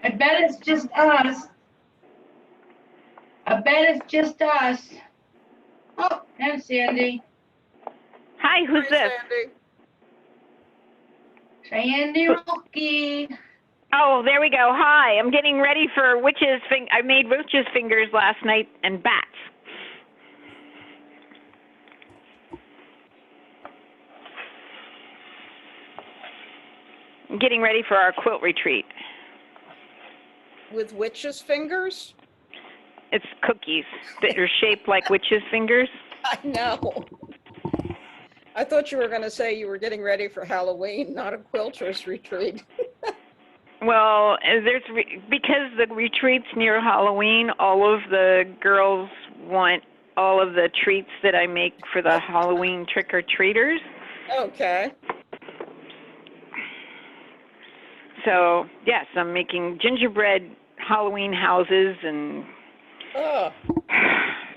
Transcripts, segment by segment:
I bet it's just us. I bet it's just us. Oh, and Sandy. Hi, who's this? Sandy Rocky. Oh, there we go. Hi, I'm getting ready for witches. I made witches fingers last night and bats. I'm getting ready for our quilt retreat. With witches' fingers? It's cookies that are shaped like witches' fingers. I know. I thought you were going to say you were getting ready for Halloween, not a quilter's retreat. Well, because the retreat's near Halloween, all of the girls want all of the treats that I make for the Halloween trick-or-treaters. Okay. So, yes, I'm making gingerbread Halloween houses and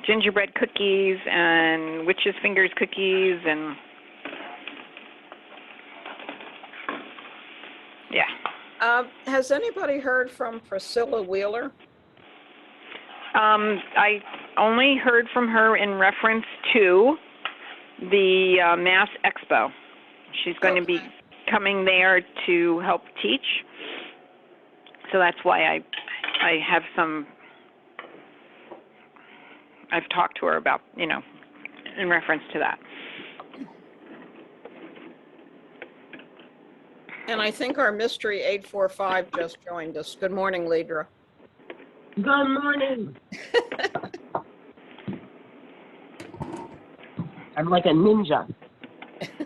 gingerbread cookies and witch's fingers cookies and yeah. Has anybody heard from Priscilla Wheeler? I only heard from her in reference to the Mass Expo. She's going to be coming there to help teach. So that's why I have some, I've talked to her about, in reference to that. And I think our mystery 845 just joined us. Good morning, Lidra. Good morning. I'm like a ninja.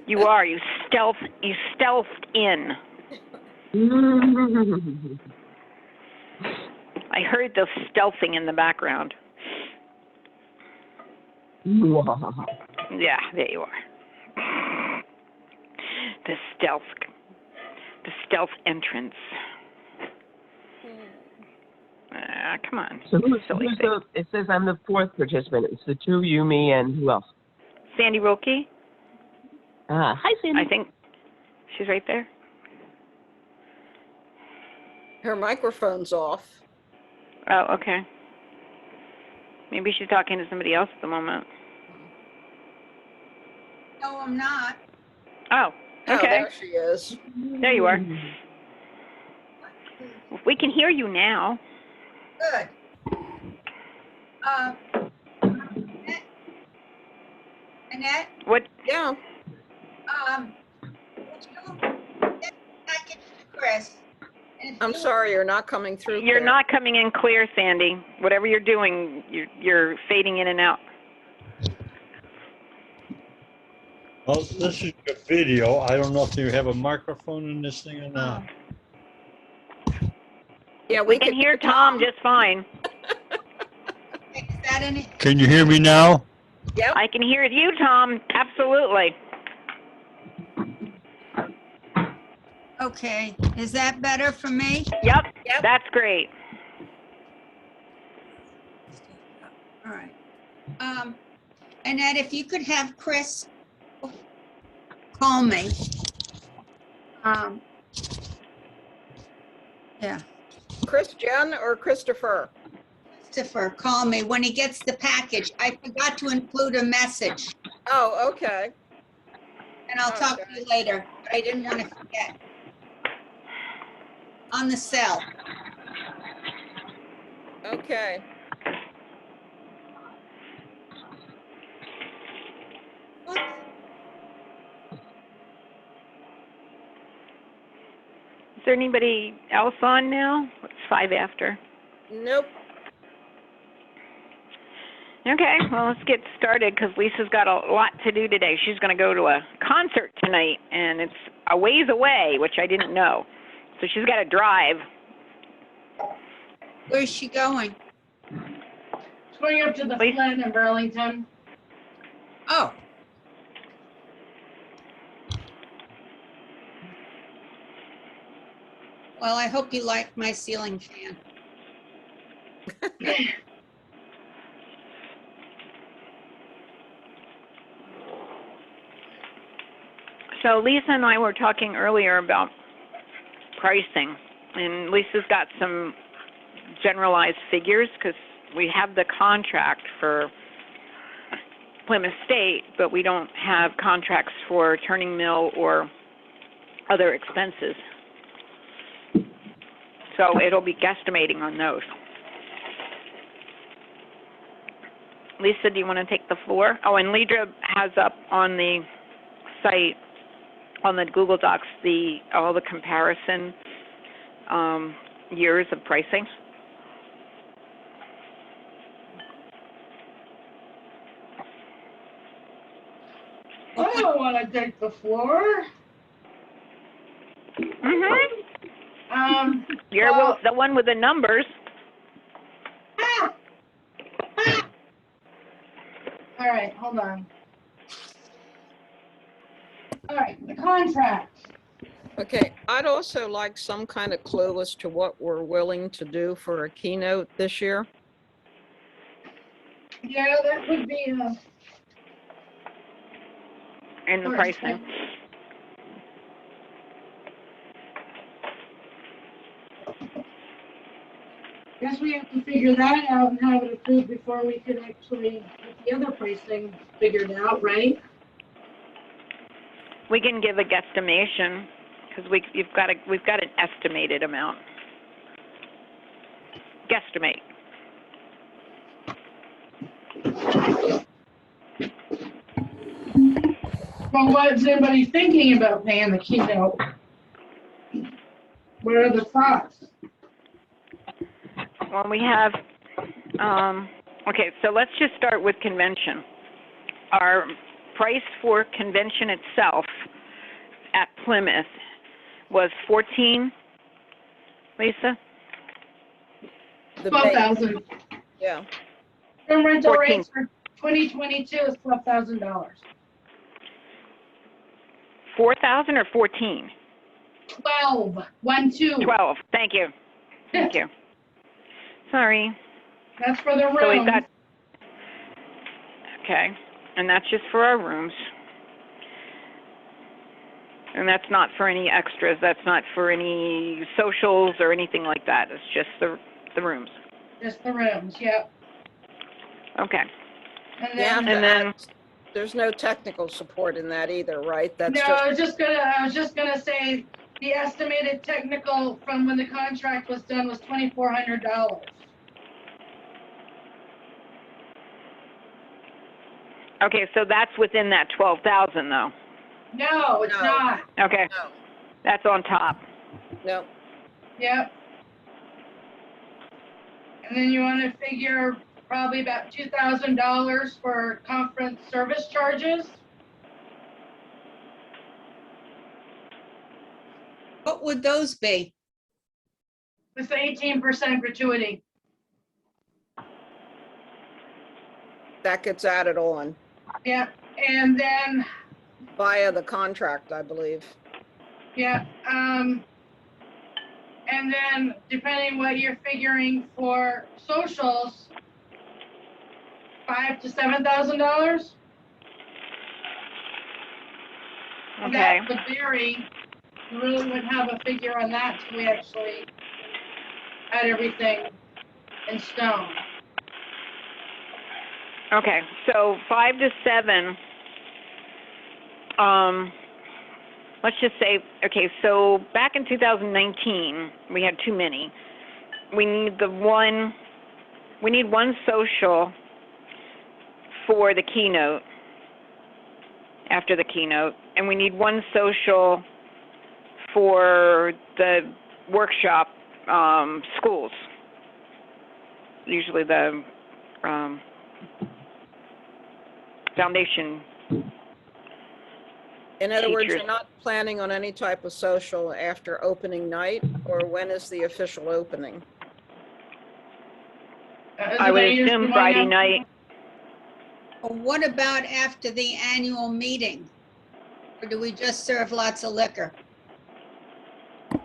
You are. You stealthed in. I heard the stealthing in the background. Yeah, there you are. The stealth entrance. Come on. So it says I'm the fourth participant. It's the two, you, me, and who else? Sandy Wilkie. Hi, Sandy. I think she's right there. Her microphone's off. Oh, okay. Maybe she's talking to somebody else at the moment. No, I'm not. Oh, okay. Oh, there she is. There you are. We can hear you now. Good. Annette? What? Yeah. Would you get the package to Chris? I'm sorry, you're not coming through. You're not coming in clear, Sandy. Whatever you're doing, you're fading in and out. Well, this is a video. I don't know if you have a microphone in this thing or not. Yeah, we can hear Tom just fine. Is that in it? Can you hear me now? Yep. I can hear you, Tom. Absolutely. Okay. Is that better for me? Yep. That's great. All right. Annette, if you could have Chris call me. Yeah. Christian or Christopher? Christopher, call me when he gets the package. I forgot to include a message, Oh, okay. and I'll talk to you later. But I didn't want to forget. On the cell. Okay. What? Is there anybody else on now? It's 5 after. Nope. Okay, well, let's get started because Lisa's got a lot to do today. She's going to go to a concert tonight, and it's a ways away, which I didn't know. So she's got to drive. Where's she going? She's going up to the Flint in Burlington. Oh. Well, I hope you like my ceiling fan. So Lisa and I were talking earlier about pricing, And Lisa's got some generalized figures because we have the contract for Plymouth State, but we don't have contracts for Turning Mill or other expenses. So it'll be guesstimating on those. Lisa, do you want to take the floor? Oh, and Lidra has up on the site, on the Google Docs, all the comparison years of pricing. I don't want to take the floor. You're Well- the one with the numbers. All right, hold on. All right, the contract. Okay, I'd also like some kind of clue as to what we're willing to do for a keynote this year. Yeah, that would be And the pricing. Guess we have to figure that out and have it approved before we can actually get the other pricing figured out, right? We can give a guesstimation because we've got an estimated amount. Guesstimate. Well, what's anybody thinking about paying the keynote? What are the thoughts? Well, we have, okay, so let's just start with convention. Our price for convention itself at Plymouth was 14, Lisa? The base- 12,000. Yeah, Room rental 14. rates for 2022 is $12,000. 4,000 or 14? 12, 1, 2. 12, thank you. Thank you. Sorry. That's for the room. So we've got, okay, and that's just for our rooms. And that's not for any extras, that's not for any socials or anything like that, it's just the rooms. Just the rooms, yep. Okay, And yeah. then, and then, There's no technical support in that either, right? That's no, just, I was just gonna say, the estimated technical from when the contract was done was $2,400. okay, so that's within that 12,000 though. No, it's No. not. Okay, no, that's on top. no. Yep. And then you wanna figure probably about $2,000 for conference service charges. What would those be? With the 18% gratuity. That gets added on Yeah, and then, via the contract, I believe. yeah, and then depending what you're figuring for socials, $5,000 to $7,000. Okay, That would vary. You really wouldn't have a figure on that till we actually had everything in stone. okay, so 5 to 7, let's just say, okay, so back in 2019, we had too many. We need one social for the keynote, after the keynote, and we need one social for the workshop, schools. Usually the, foundation. In other words, Teachers. you're not planning on any type of social after opening night, or when is the official opening? I would assume Friday night. Or what about after the annual meeting? Or do we just serve lots of liquor?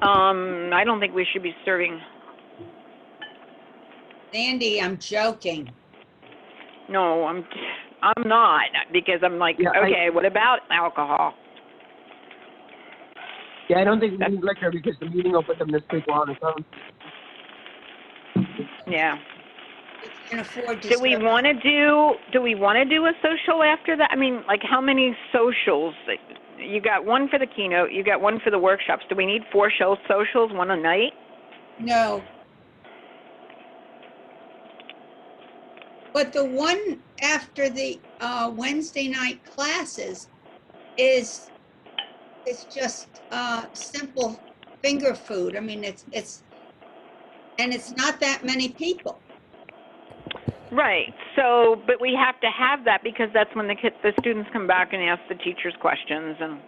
I don't think we should be serving, Andy, I'm joking. no, I'm not, because I'm like, Yeah, okay, what about alcohol? Yeah, I don't think we need liquor because the meeting will put them to sleep on its own. Yeah. We can't afford to Do we serve. want to do a social after that? I mean, like how many socials? You got one for the keynote, you got one for the workshops. Do we need 4 socials, one a night? No. But the one after the Wednesday night classes is just simple finger food. I mean, it's not that many people. Right. So, but we have to have that because that's when the students come back and ask the teachers questions, and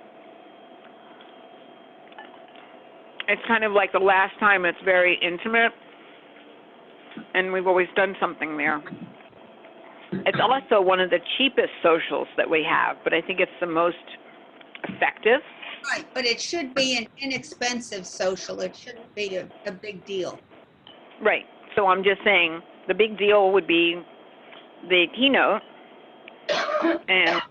it's kind of like the last time. It's very intimate, and we've always done something there. It's also one of the cheapest socials that we have, but I think it's the most effective. Right, but it should be an inexpensive social. It shouldn't be a big deal. Right. So I'm just saying the big deal would be the keynote and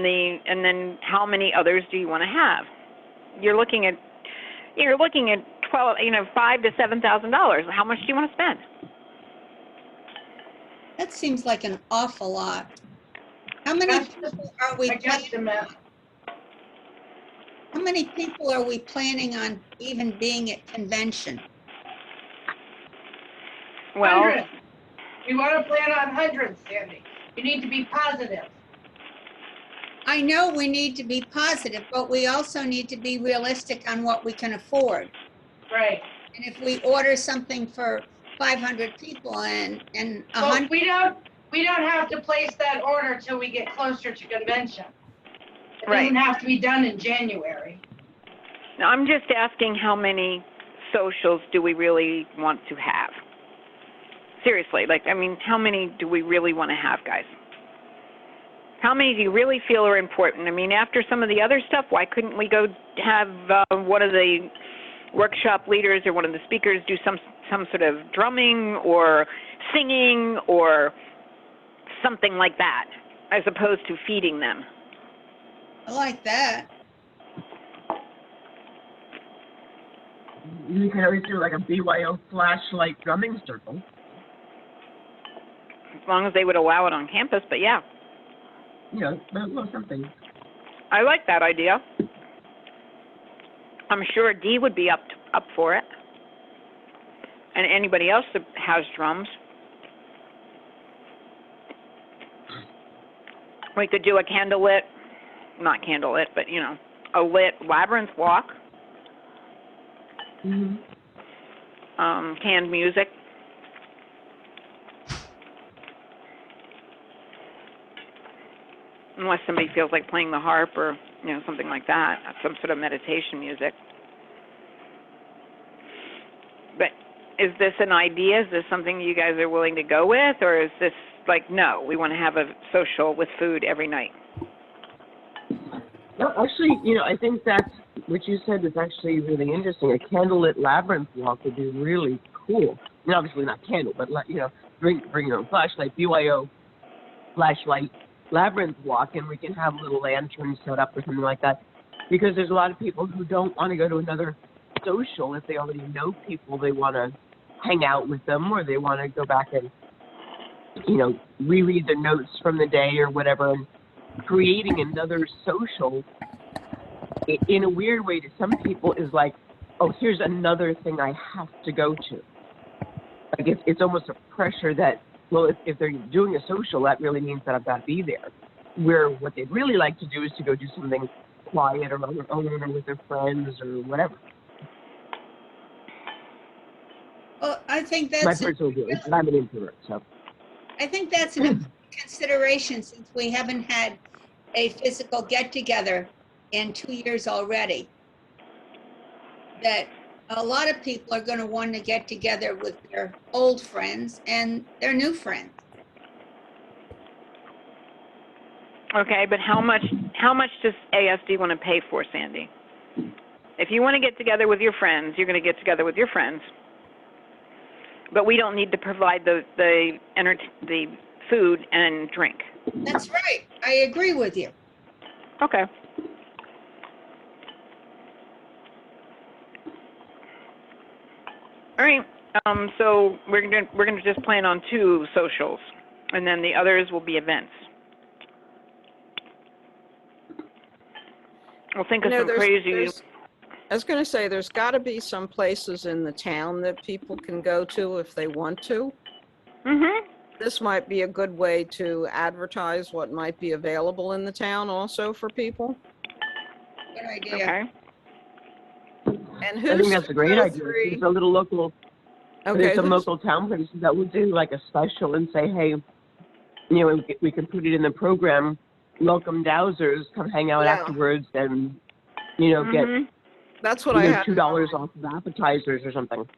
then how many others do you want to have? You're looking at $5,000 to $7,000. How much do you want to spend? That seems like an awful lot. How many That's people are we I guesstimate. how many people are we planning on even being at convention? Well, Hundreds. We want to plan on hundreds, Sandy. You need to be positive. I know we need to be positive, but we also need to be realistic on what we can afford. Right. And if we order something for 500 people and Well, 100, we don't have to place that order till we get closer to convention. It Right. doesn't have to be done in January. no, I'm just asking how many socials do we really want to have? Seriously, how many do we really want to have, guys? How many do you really feel are important? I mean, after some of the other stuff, why couldn't we go have one of the workshop leaders or one of the speakers do some sort of drumming or singing or something like that, as opposed to feeding them? I like that. You can always do like a BYO flashlight drumming circle. As long as they would allow it on campus, but yeah. You know, a little something. I like that idea. I'm sure Dee would be up for it. And anybody else that has drums. We could do a not candlelit, but a lit labyrinth walk. Mm-hmm. Canned music. Unless somebody feels like playing the harp or, something like that, some sort of meditation music. But is this an idea? Is this something you guys are willing to go with? Or is this like, no, we want to have a social with food every night? No, actually, I think that's what you said is actually really interesting. A candlelit labyrinth walk would be really cool. Obviously not candle, but, bring your own flashlight, BYO flashlight labyrinth walk, and we can have little lanterns set up or something like that, because there's a lot of people who don't want to go to another social if they already know people. They want to hang out with them, or they want to go back and reread the notes from the day or whatever. And creating another social in a weird way to some people is like, oh, here's another thing I have to go to. Like it's almost a pressure that, well, if they're doing a social, that really means that I've got to be there. Where what they'd really like to do is to go do something quiet or on their own or with their friends or whatever. Well, I think My that's personal view is that I'm an introvert, so. I think that's an important consideration since we haven't had a physical get-together in 2 years already. That a lot of people are going to want to get together with their old friends and their new friends. Okay, but how much does ASD want to pay for, Sandy? If you want to get together with your friends, you're going to get together with your friends. But we don't need to provide the food and drink. That's right. I agree with you. Okay. All right, so we're gonna just plan on 2 socials, and then the others will be events. We'll think of You know, some crazy, I was gonna say, there's gotta be some places in the town that people can go to if they want to. mm-hmm, This might be a good way to advertise what might be available in the town also for people. Good idea. okay. And I who's think that's a great the idea. three? There's a little local, Okay, there's some who's, local town places that will do like a special and say, hey, you know, we can put it in the program, welcome Dowsers, come hang out Yeah. afterwards and, you know, get, Mhm. that's what you I know, had. $2 off of appetizers or something.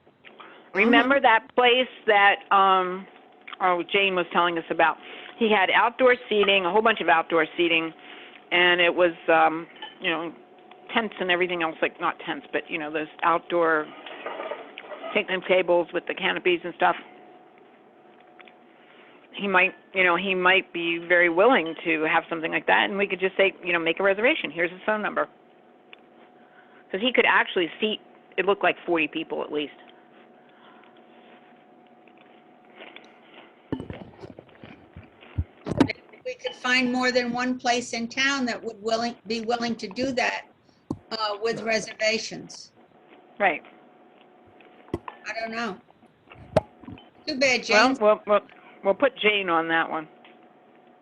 Remember that place that, Jane was telling us about? He had outdoor seating, a whole bunch of outdoor seating, and it was, you know, tents and everything else, like, not tents, but, you know, those outdoor picnic tables with the canopies and stuff. He might be very willing to have something like that, and we could just say, you know, make a reservation. Here's his phone number. Because he could actually seat, it looked like 40 people at least. We could find more than one place in town that would be willing to do that with reservations. Right. I don't know. Too bad, Well, James. we'll put Jane on that one.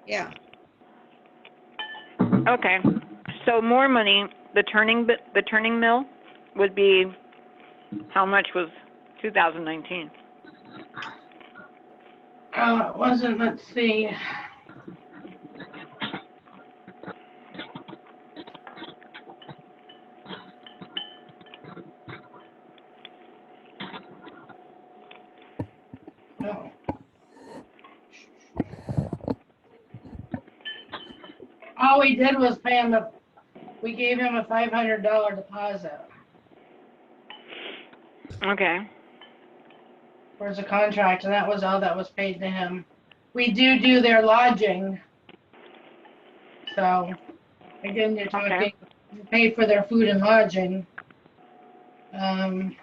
Yeah. Okay. So more money. The turning mill would be, how much was 2019? It wasn't, let's see. No. All we did was pay him we gave him a $500 deposit Okay. towards a contract, and that was all that was paid to him. We do their lodging. So, again, you're talking, Okay. you pay for their food and lodging.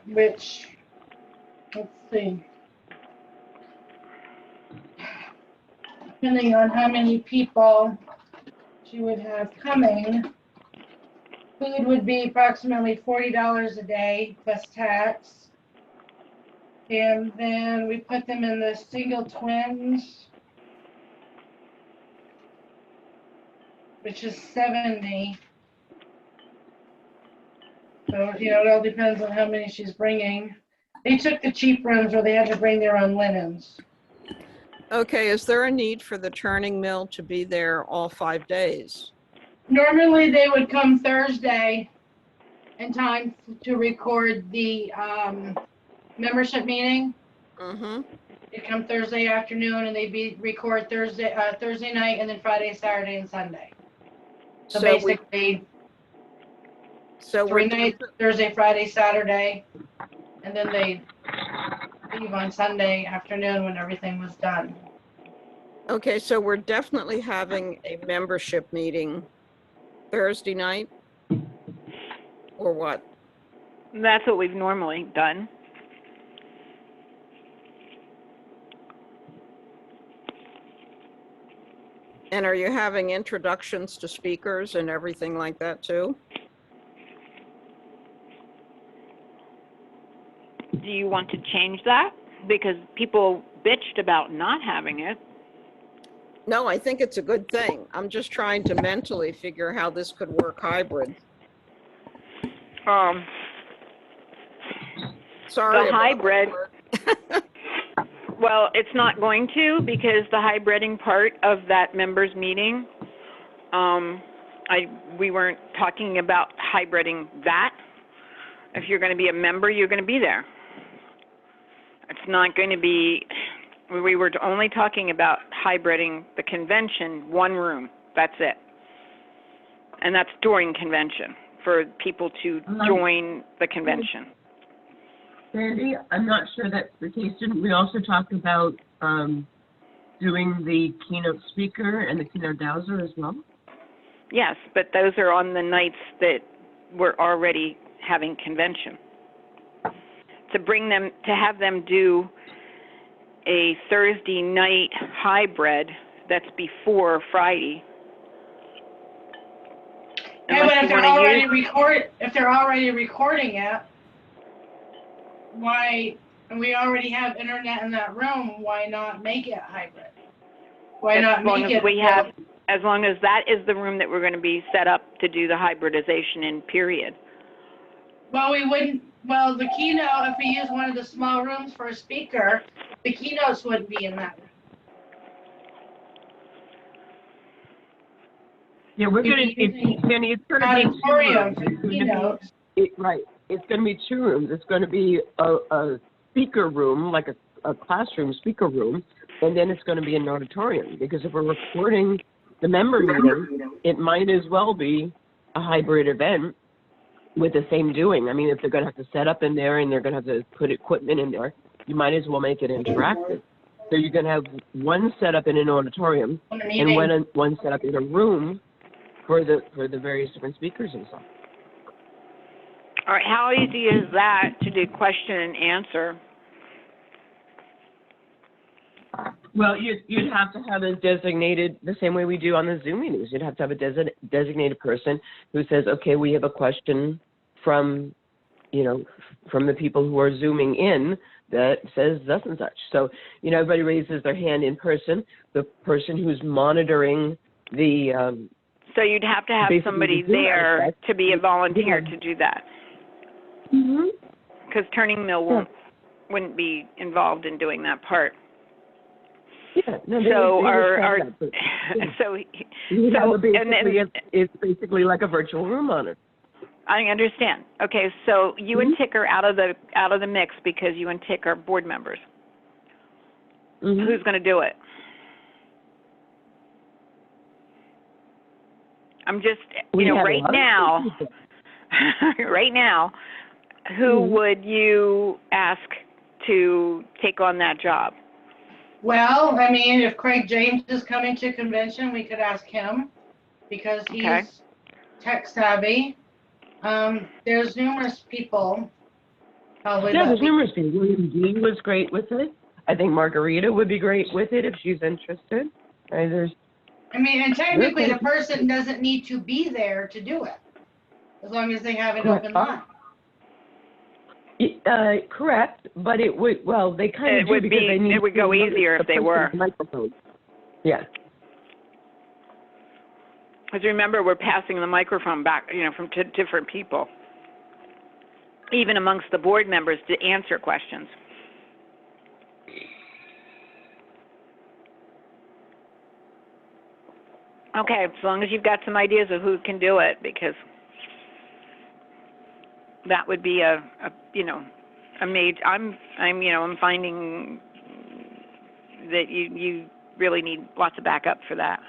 Which, let's see. Depending on how many people she would have coming, food would be approximately $40 a day plus tax. And then we put them in the single twins, which is 70. So, you know, it all depends on how many she's bringing. They took the cheap rooms where they had to bring their own linens. Okay, is there a need for the turning mill to be there all 5 days? Normally, they would come Thursday in time to record the membership meeting. Mm-hmm. They come Thursday afternoon and they'd record Thursday night, and then Friday, Saturday, and Sunday. So basically, So 3 we're, nights, Thursday, Friday, Saturday, and then they leave on Sunday afternoon when everything was done. okay, so we're definitely having a membership meeting Thursday night? Or what? That's what we've normally done. And are you having introductions to speakers and everything like that too? Do you want to change that? Because people bitched about not having it. No, I think it's a good thing. I'm just trying to mentally figure how this could work hybrid. Sorry. The about hybrid, that. well, it's not going to, because the hybriding part of that members meeting, we weren't talking about hybriding that. If you're going to be a member, you're going to be there. It's not going to be, we were only talking about hybriding the convention, one room, that's it. And that's during convention, for people to join the convention. Sandy, I'm not sure that's the case. Didn't we also talk about doing the keynote speaker and the keynote dowser as well? Yes, but those are on the nights that we're already having convention. to have them do a Thursday night hybrid that's before Friday. Yeah, but Unless if you they're wanna already use- if they're already recording it, why, and we already have internet in that room, why not make it hybrid? Why not as long make as it? we have, as long as that is the room that we're going to be set up to do the hybridization in, period. Well, we wouldn't, well, the keynote, if we use one of the small rooms for a speaker, the keynotes wouldn't be in that room. Yeah, we're You'd gonna, be using Jenny, it's gonna be two Auditorium rooms. for It's gonna be- keynotes. Right, it's gonna be 2 rooms. It's gonna be a speaker room, like a classroom speaker room, and then it's gonna be an auditorium, because if we're recording the member meeting, it might as well be a hybrid event with the same doing. I mean, if they're gonna have to set up in there and they're gonna have to put equipment in there, you might as well make it interactive. So you're gonna have one set up in an auditorium On a and meeting. one set up in a room for the various different speakers and stuff. All right, how easy is that to do question and answer? Well, you'd have to have a designated, the same way we do on the Zoom meetings. You'd have to have a designated person who says, okay, we have a question from, from the people who are Zooming in that says thus and such. So, everybody raises their hand in person. The person who's monitoring the, So you'd have to have basically somebody the Zoom there aspect. to be a volunteer Yeah. to do that, Mhm. because Turning Mill wouldn't be involved in doing that part. Yeah, no, So our our so you know, so- and then- basically it's basically like a virtual room monitor. I understand. Okay, so you and Mhm. Tick are out of the mix because you and Tick are board members. Mhm. Who's going to do it? I'm just, We have a right lot of now, people. right now, who Mhm. would you ask to take on that job? Well, I mean, if Craig James is coming to convention, we could ask him because he's Okay. tech savvy. There's numerous people. Probably Yeah, that there's we- numerous people. William Dean was great with it. I think Margarita would be great with it if she's interested. There's I mean, and technically the person doesn't need to be there to do it, as long as they have an Correct. open line. correct, but it would, well, they kind It of do would because be- they need it would go to easier if the they person were. with the microphone. Yeah. Because remember, we're passing the microphone back, from different people, even amongst the board members, to answer questions. Okay, as long as you've got some ideas of who can do it, because that would be a major. I'm finding that you really need lots of backup for that.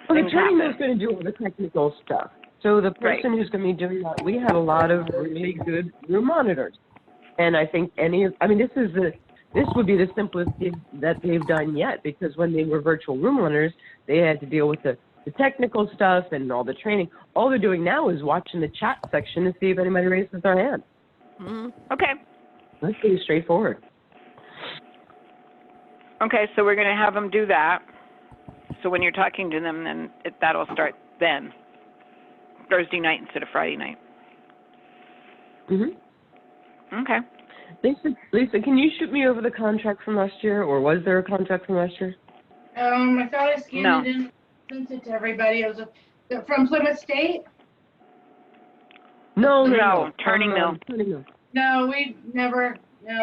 Well, the Things training happen. is going to do all the technical stuff. So the Right. person who's going to be doing that, we have a lot of really good room monitors. And I think this would be the simplest gig that they've done yet, because when they were virtual room monitors, they had to deal with the technical stuff and all the training. All they're doing now is watching the chat section to see if anybody raises their hand. Okay. That's pretty straightforward. Okay, so we're going to have them do that. So when you're talking to them, then that'll start then, Thursday night instead of Friday night. Mm-hmm. Okay. Lisa, can you shoot me over the contract from last year, or was there a contract from last year? I thought I scanned No. it in, sent it to everybody. It was from Plymouth State? No, Turning Mill. Turning Mill. No,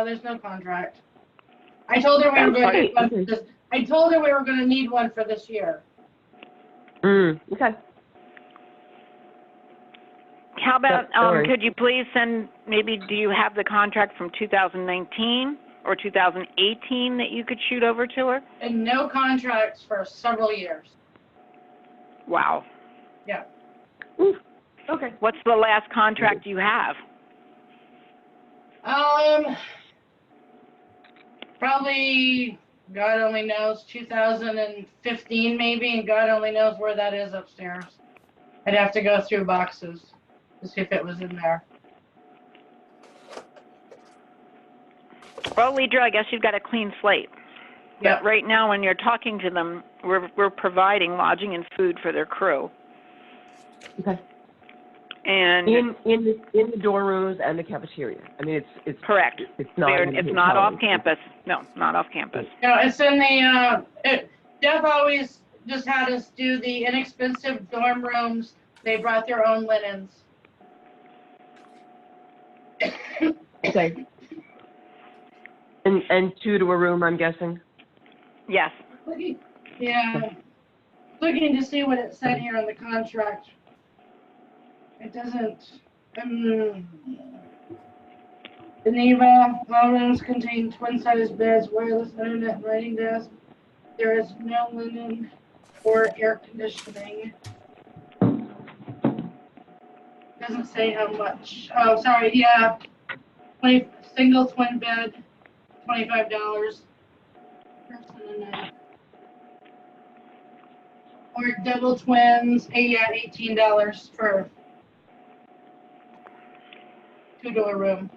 there's no contract. I told her we were going to need one for this. I told her we were going to need one for this year. Okay. How about, Yeah, all right. could you please send, do you have the contract from 2019 or 2018 that you could shoot over to her? And no contracts for several years. Wow. Yeah. Okay. What's the last contract you have? Probably, God only knows, 2015 maybe, and God only knows where that is upstairs. I'd have to go through boxes to see if it was in there. Well, Leidra, I guess you've got a clean slate. Yeah. But right now, when you're talking to them, we're providing lodging and food for their crew. Okay. And In the dorm rooms and the cafeteria. I mean, it's correct. It's not. in the It's not hotel. off campus. No, not off campus. No, it's in the, Jeff always just had us do the inexpensive dorm rooms. They brought their own linens. Okay. And 2 to a room, I'm guessing. Yes. Yeah. Looking to see what it said here on the contract. It doesn't, Geneva, all rooms contain twin-size beds, wireless internet, and writing desk. There is no linen or air conditioning. Doesn't say how much. Oh, sorry, yeah. Single twin bed, $25. That's in the night. Or double twins, $18 for 2-door room.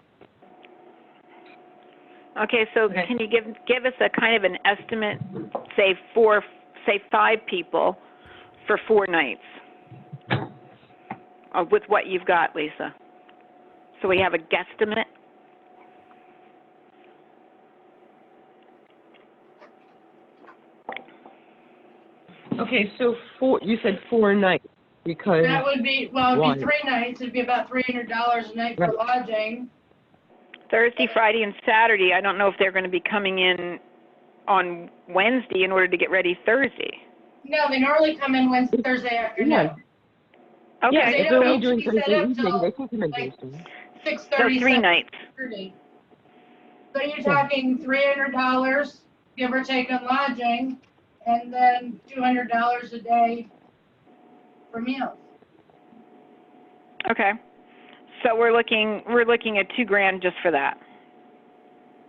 Okay, so Okay. can you give us a kind of an estimate, say 5 people for 4 nights? With what you've got, Lisa. So we have a guesstimate? Okay, so you said 4 nights because That would be, well, it'd Why? be 3 nights. It'd be about $300 a night for Right. lodging. Thursday, Friday, and Saturday. I don't know if they're going to be coming in on Wednesday in order to get ready Thursday. No, they normally come in Thursday afternoon. Yeah. Okay, yeah, They if don't they're only need to doing be set Thursday up evening, till, they can come in like, Thursday. 6:30. so 3 nights. 7:30. So you're talking $300, give or take on lodging, and then $200 a day for meals. Okay. So we're looking at $2,000 just for that.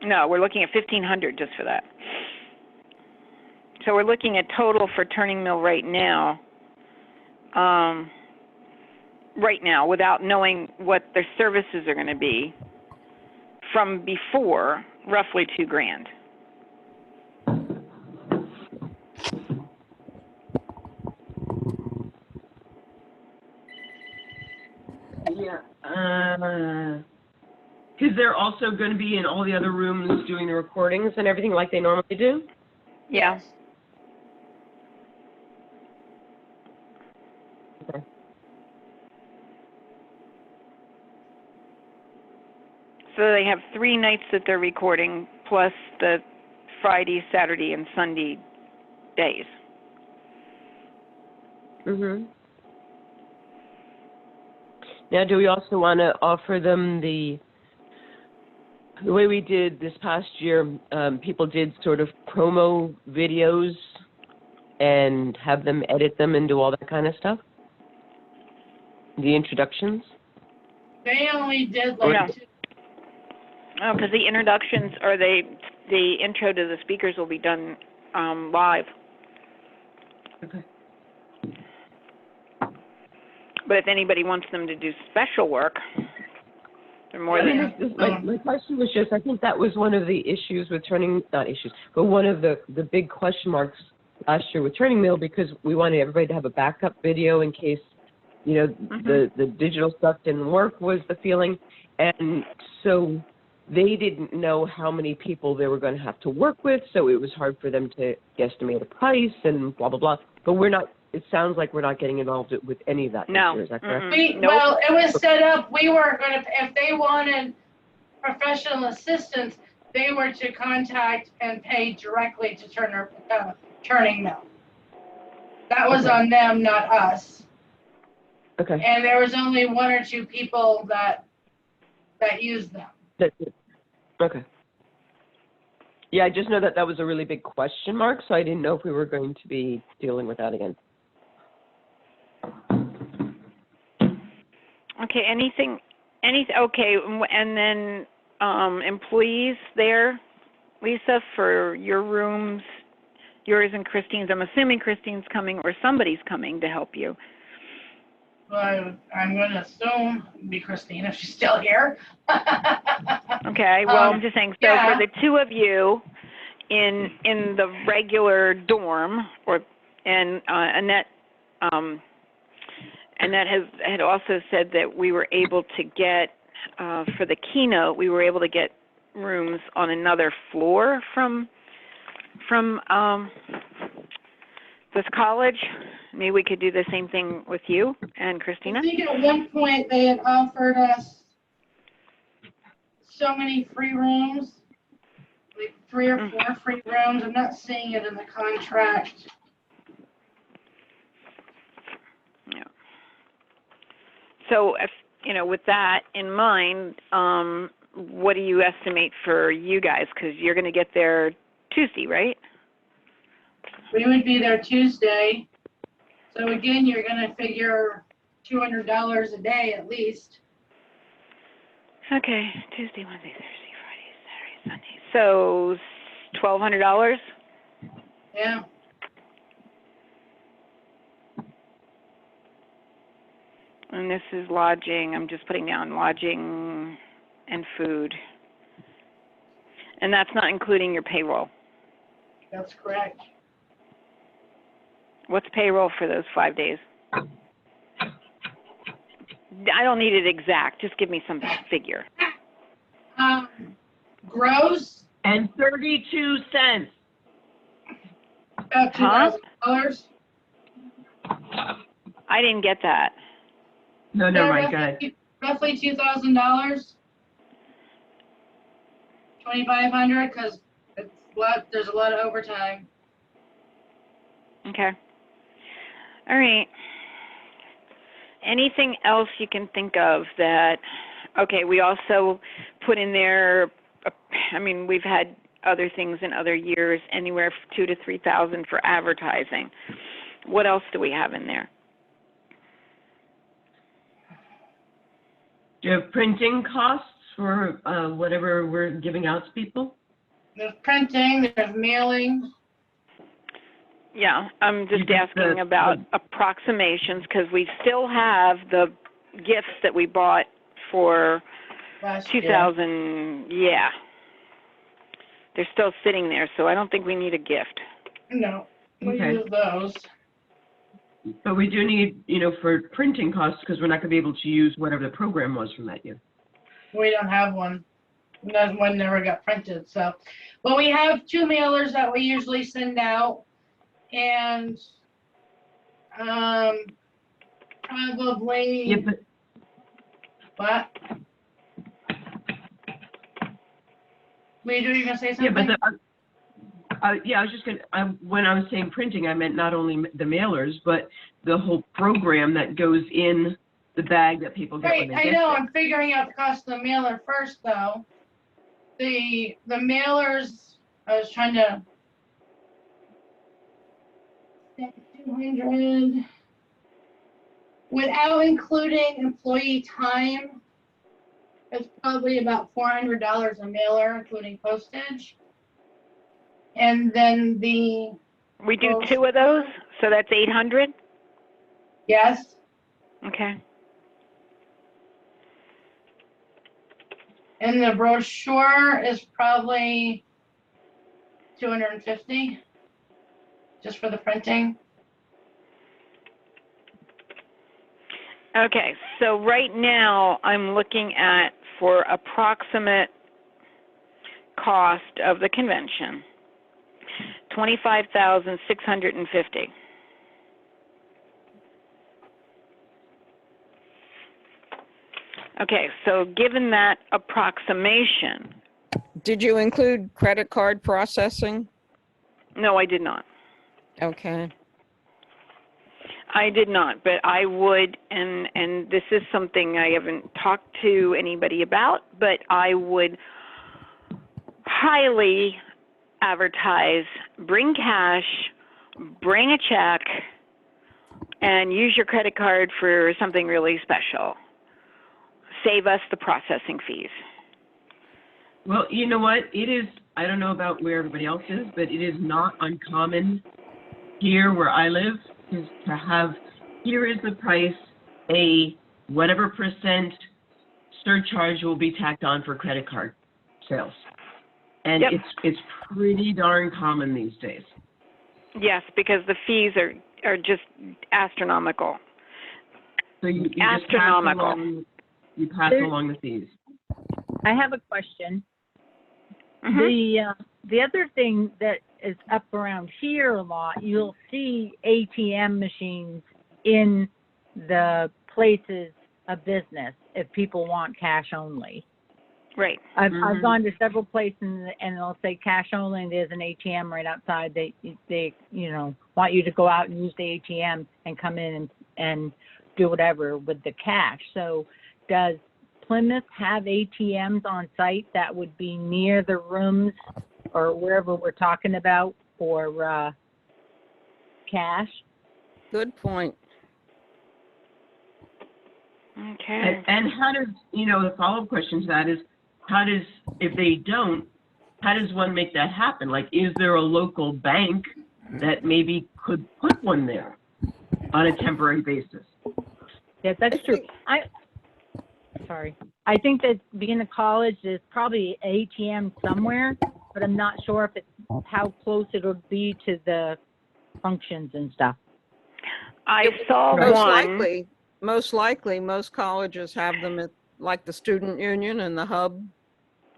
No, we're looking at $1,500 just for that. So we're looking at total for Turning Mill right now. Right now, without knowing what their services are going to be, from before, roughly $2,000. Yeah. Because they're also going to be in all the other rooms doing the recordings and everything like they normally do? Yeah. Okay. So they have 3 nights that they're recording, plus the Friday, Saturday, and Sunday days. Mm-hmm. Now, do we also want to offer them the way we did this past year? People did sort of promo videos and have them edit them and do all that kind of stuff? The introductions? They only did like Yeah. 2. Oh, because the introductions or the intro to the speakers will be done live. Okay. But if anybody wants them to do special work, they're more than. My question was just, I think that was one of the issues with not issues, but one of the big question marks last year with Turning Mill, because we wanted everybody to have a backup video in case, the digital stuff didn't work, was the feeling. And so they didn't know how many people they were going to have to work with, so it was hard for them to guesstimate a price and blah, blah, blah. But it sounds like we're not getting involved with any of that this No. year. Is that correct? Nope. Well, it was set up, we weren't gonna, if they wanted professional assistance, they were to contact and pay directly to Turning Mill. That was Okay. on them, not us. Okay. And there was only 1 or 2 people that used them. That's it. Okay. Yeah, I just know that was a really big question mark, so I didn't know if we were going to be dealing with that again. Okay, okay, and then employees there, Lisa, for your rooms, yours and Christine's. I'm assuming Christine's coming or somebody's coming to help you. Well, I'm gonna assume it'd be Christine if she's still here. Okay, well, I'm just saying, so yeah. for the two of you in the regular dorm, and Annette had also said that we were able to get, for the keynote, we were able to get rooms on another floor from this college. Maybe we could do the same thing with you and Christina. I think at one point they had offered us so many free rooms, like 3 or 4 free rooms. I'm not seeing it in the contract. Yeah. So, if, with that in mind, what do you estimate for you guys? Because you're going to get there Tuesday, right? We would be there Tuesday. So again, you're gonna figure $200 a day at least. Okay, Tuesday, Wednesday, Thursday, Friday, Saturday, Sunday. So $1,200. Yeah. And this is lodging. I'm just putting down lodging and food. And that's not including your payroll. That's correct. What's payroll for those 5 days? I don't need it exact. Just give me some figure. Gross, And 32 cents. about $2,000. I didn't get that. No, never mind, go ahead. Roughly $2,000. 2,500 because there's a lot of overtime. Okay. All right. Anything else you can think of that, okay, we also put in there, I mean, we've had other things in other years, anywhere from 2,000 to 3,000 for advertising. What else do we have in there? Do you have printing costs for whatever we're giving out to people? There's printing, there's mailing. Yeah, I'm just You asking about approximations because we still have the gifts that we bought for Last year. 2000. Yeah. They're still sitting there, so I don't think we need a gift. No, we Okay. use those. But we do need, for printing costs, because we're not going to be able to use whatever the program was from that year. We don't have one. That one never got printed, so. But we have 2 mailers that we usually send out, and probably, Yeah, but what? Were you gonna say yeah, something? but I was just when I was saying printing, I meant not only the mailers, but the whole program that goes in the bag that people get when Right, they I get know, there. I'm figuring out the cost of the mailer first, though. The mailers, I was trying to. 200, without including employee time, it's probably about $400 a mailer, including postage. And then We do 2 of those, so that's 800. yes, Okay. and the brochure is probably 250, just for the printing. Okay, so right now I'm looking at, for approximate cost of the convention, $25,650. Okay, so given that approximation, Did you include credit card processing? no, I did not. Okay. I did not, but I would, and this is something I haven't talked to anybody about, but I would highly advertise, bring cash, bring a check, and use your credit card for something really special. Save us the processing fees. Well, you know what? It is, I don't know about where everybody else is, but it is not uncommon here where I live is to have, here is the price, a whatever % surcharge will be tacked on for credit card. sales. And Yep. it's pretty darn common these days. Yes, because the fees are just astronomical. So you just pass Astronomical. along, the fees. I have a question. Mhm. The other thing that is up around here a lot, you'll see ATM machines in the places of business if people want cash only. Right. I've Mhm. gone to several places and they'll say cash only, and there's an ATM right outside. They want you to go out and use the ATM and come in and do whatever with the cash. So does Plymouth have ATMs on site that would be near the rooms or wherever we're talking about for cash? Good point. Okay. And how does, the follow-up question to that is, if they don't, how does one make that happen? Like, is there a local bank that maybe could put one there on a temporary basis? Yes, that's true. I think that being a college, there's probably ATM somewhere, but I'm not sure if it's how close it would be to the functions and stuff. I saw Most likely, most colleges have them at like the student union and the hub.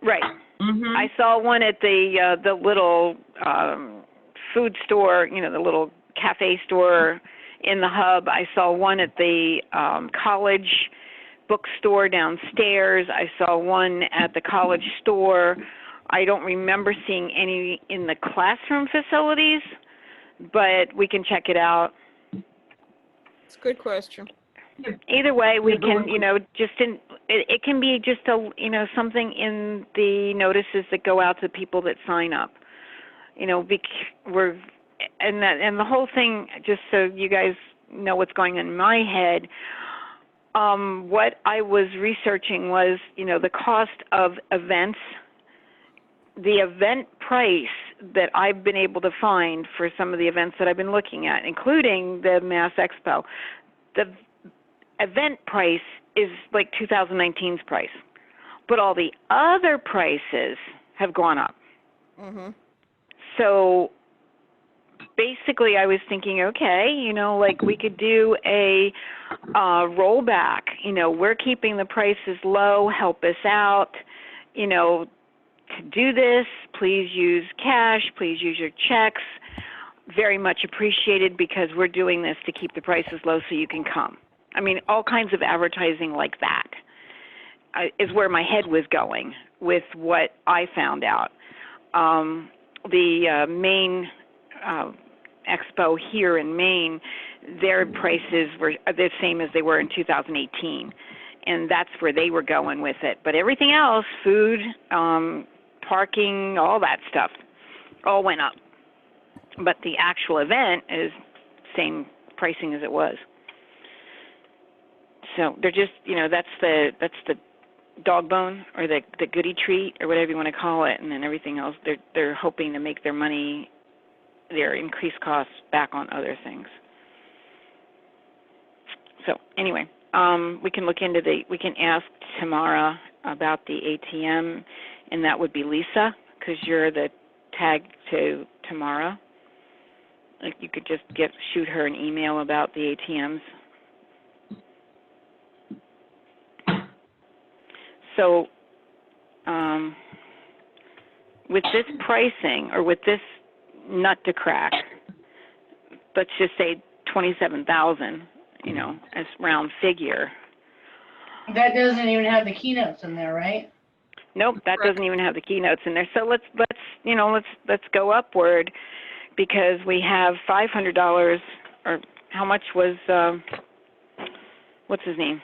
Right. Mm-hmm. I saw one at the little food store, the little cafe store in the hub. I saw one at the college bookstore downstairs. I saw one at the college store. I don't remember seeing any in the classroom facilities, but we can check it out. It's a good question. Either way, we Yeah, but can, when- it can be just something in the notices that go out to people that sign up. And the whole thing, just so you guys know what's going on in my head, what I was researching was, the cost of events. The event price that I've been able to find for some of the events that I've been looking at, including the Mass Expo, the event price is like 2019's price, but all the other prices have gone up. Mm-hmm. So basically I was thinking, okay, like we could do a rollback. We're keeping the prices low, help us out. To do this, please use cash, please use your checks. Very much appreciated, because we're doing this to keep the prices low so you can come. I mean, all kinds of advertising like that is where my head was going with what I found out. The main expo here in Maine, their prices were the same as they were in 2018, and that's where they were going with it. But everything else, food, parking, all that stuff, all went up. But the actual event is same pricing as it was. So they're just, that's the dog bone or the goodie treat or whatever you want to call it, and then everything else they're hoping to make their money, their increased costs back on other things. So anyway, we can look into we can ask Tamara about the ATM, and that would be Lisa, because you're the tag to Tamara. Like, you could just shoot her an email about the ATMs. So with this pricing, or with this nut to crack, let's just say 27,000, as round figure. That doesn't even have the keynotes in there, right? Nope, that doesn't even have the keynotes in there. So let's go upward, because we have $500, or how much was what's his name?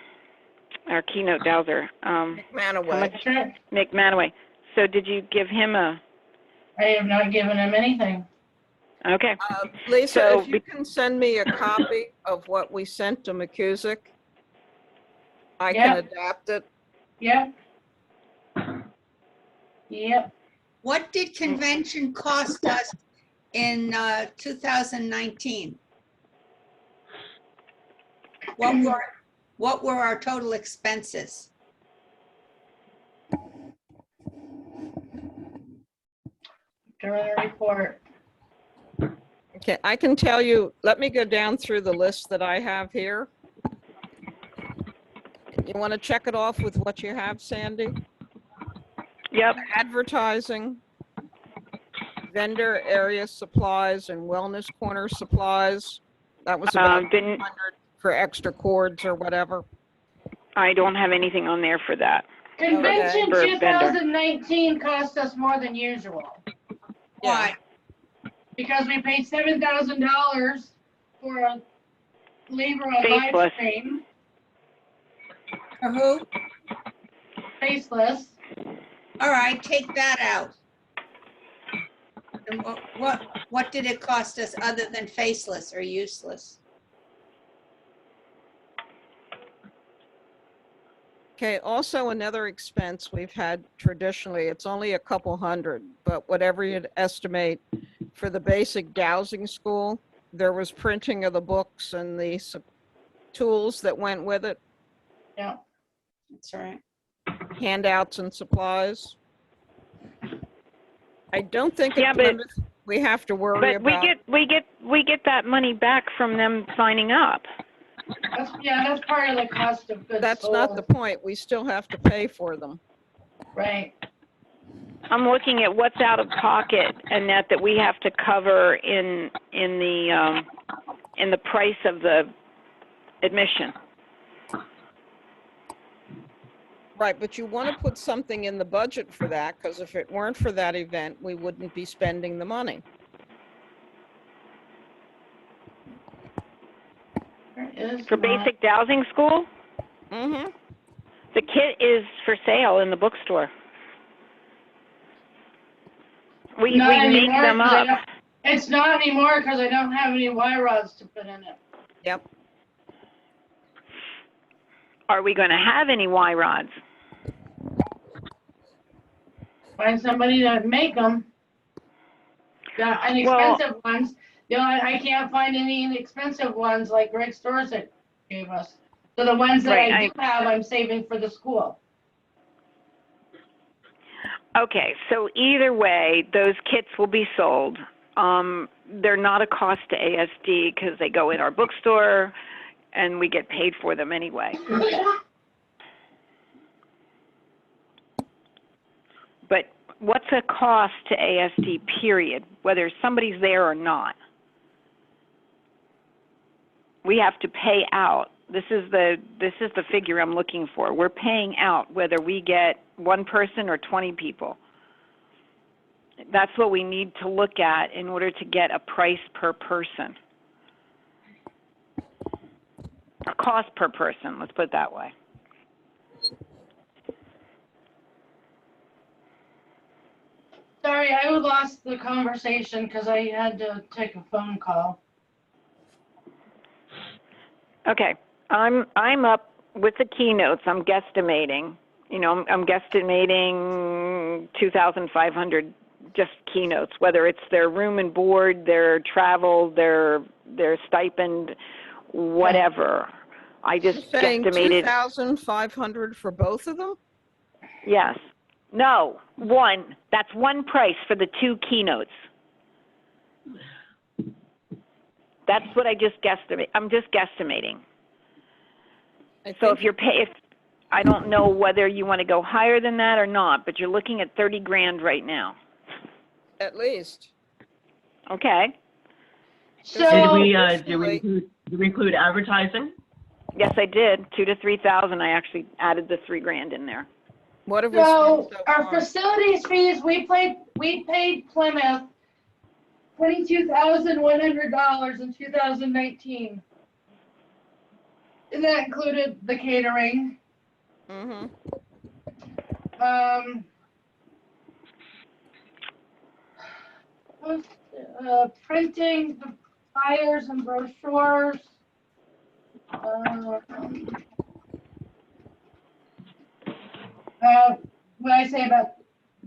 Our keynote dowser. Manaway. Nick Manaway. So did you give him a? I have not given him anything. Okay. Lisa, So if you can send me a copy of what we sent to McCusick, I can adapt it. Yep. Yep. What did convention cost us in 2019? What were our total expenses? during the report. Okay, I can tell you, let me go down through the list that I have here. You want to check it off with what you have, Sandy? Yep. Advertising, vendor area supplies and wellness corner supplies. That was about Didn't, 100 for extra cords or whatever. I don't have anything on there for that. Convention For a vendor. 2019 cost us more than usual Why? because we paid $7,000 for a labor on live Faceless. stream, For who? faceless. All right, take that out. And what did it cost us other than faceless or useless? Okay, also another expense we've had traditionally, it's only a couple hundred, but whatever you'd estimate for the basic dowsing school, there was printing of the books and the tools that went with it, Yeah. That's all right. handouts and supplies. I don't think Yeah, at but- Plymouth we have to worry But about. we get that money back from them signing up. That's part of the cost of goods That's not the sold. point. We still have to pay for them. Right. I'm looking at what's out of pocket and that we have to cover in the price of the admission. Right, but you want to put something in the budget for that, because if it weren't for that event, we wouldn't be spending the money. There is For not- basic dowsing school, Mm-hmm. the kit is for sale in the bookstore. We Not make anymore, them 'cause I up. don't- It's not anymore because I don't have any wire rods to put in it. Yep. Are we going to have any Y rods? Find somebody to make them. Yeah, inexpensive ones. You know, I can't find any inexpensive ones like Greg Storrs gave us. So the ones that Right, I do have, I'm saving for the school. Okay, so either way, those kits will be sold. They're not a cost to ASD because they go in our bookstore and we get paid for them anyway. But what's a cost to ASD, period, whether somebody's there or not? We have to pay out. This is the figure I'm looking for. We're paying out whether we get one person or 20 people. That's what we need to look at in order to get a price per person. A cost per person, let's put it that way. Sorry, I lost the conversation because I had to take a phone call. Okay, I'm up with the keynotes. I'm guesstimating. You know, I'm guesstimating 2,500 just keynotes, whether it's their room and board, their travel, their stipend, whatever. I just Saying guesstimated. 2,500 for both of them? Yes. No, one. That's one price for the two keynotes. That's what I just guesstimate. I'm just guesstimating. So if I don't know whether you want to go higher than that or not, but you're looking at 30 grand right now. At least. Okay. So, Do we include advertising? Yes, I did. 2,000 to 3,000. I actually added the 3 grand in there. What have we spent so so our far? facilities fees, we paid Plymouth $22,100 in 2019. And that included the catering. Mm-hmm. Printing the flyers and brochures. What I say about,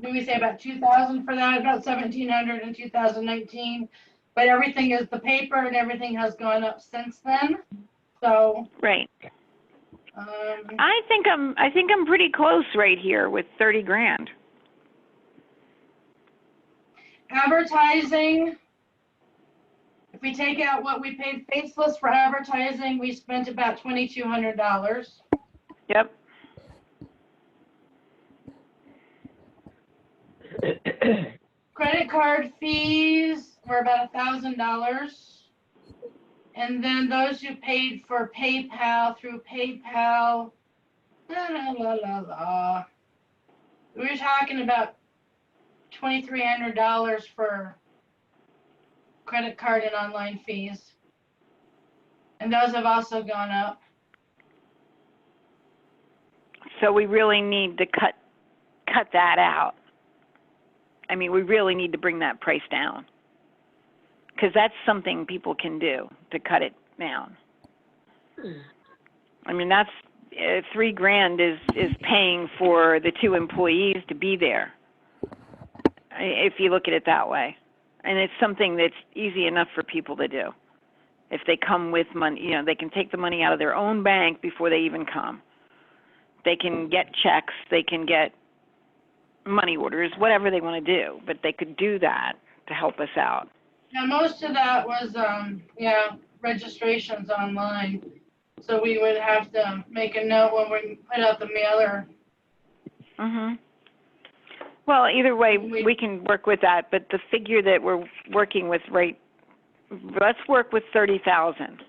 did we say about 2,000 for that? About 1,700 in 2019. But everything is the paper and everything has gone up since then. So, Right. I think I'm pretty close right here with 30 grand. Advertising, if we take out what we paid Faceless for advertising, we spent about $2,200. Yep. Credit card fees were about $1,000. And then those who paid for PayPal through PayPal, we were talking about $2,300 for credit card and online fees. And those have also gone up. So we really need to cut that out. I mean, we really need to bring that price down, because that's something people can do to cut it down. I mean, that's $3,000 is paying for the 2 employees to be there, if you look at it that way. And it's something that's easy enough for people to do. If they come with money, you know, they can take the money out of their own bank before they even come. They can get checks, they can get money orders, whatever they want to do, but they could do that to help us out. Now, most of that was, registrations online. So we would have to make a note when we put out the mailer. Mhm. Well, either way, we can work with that, but the figure that we're working with, right, let's work with 30,000.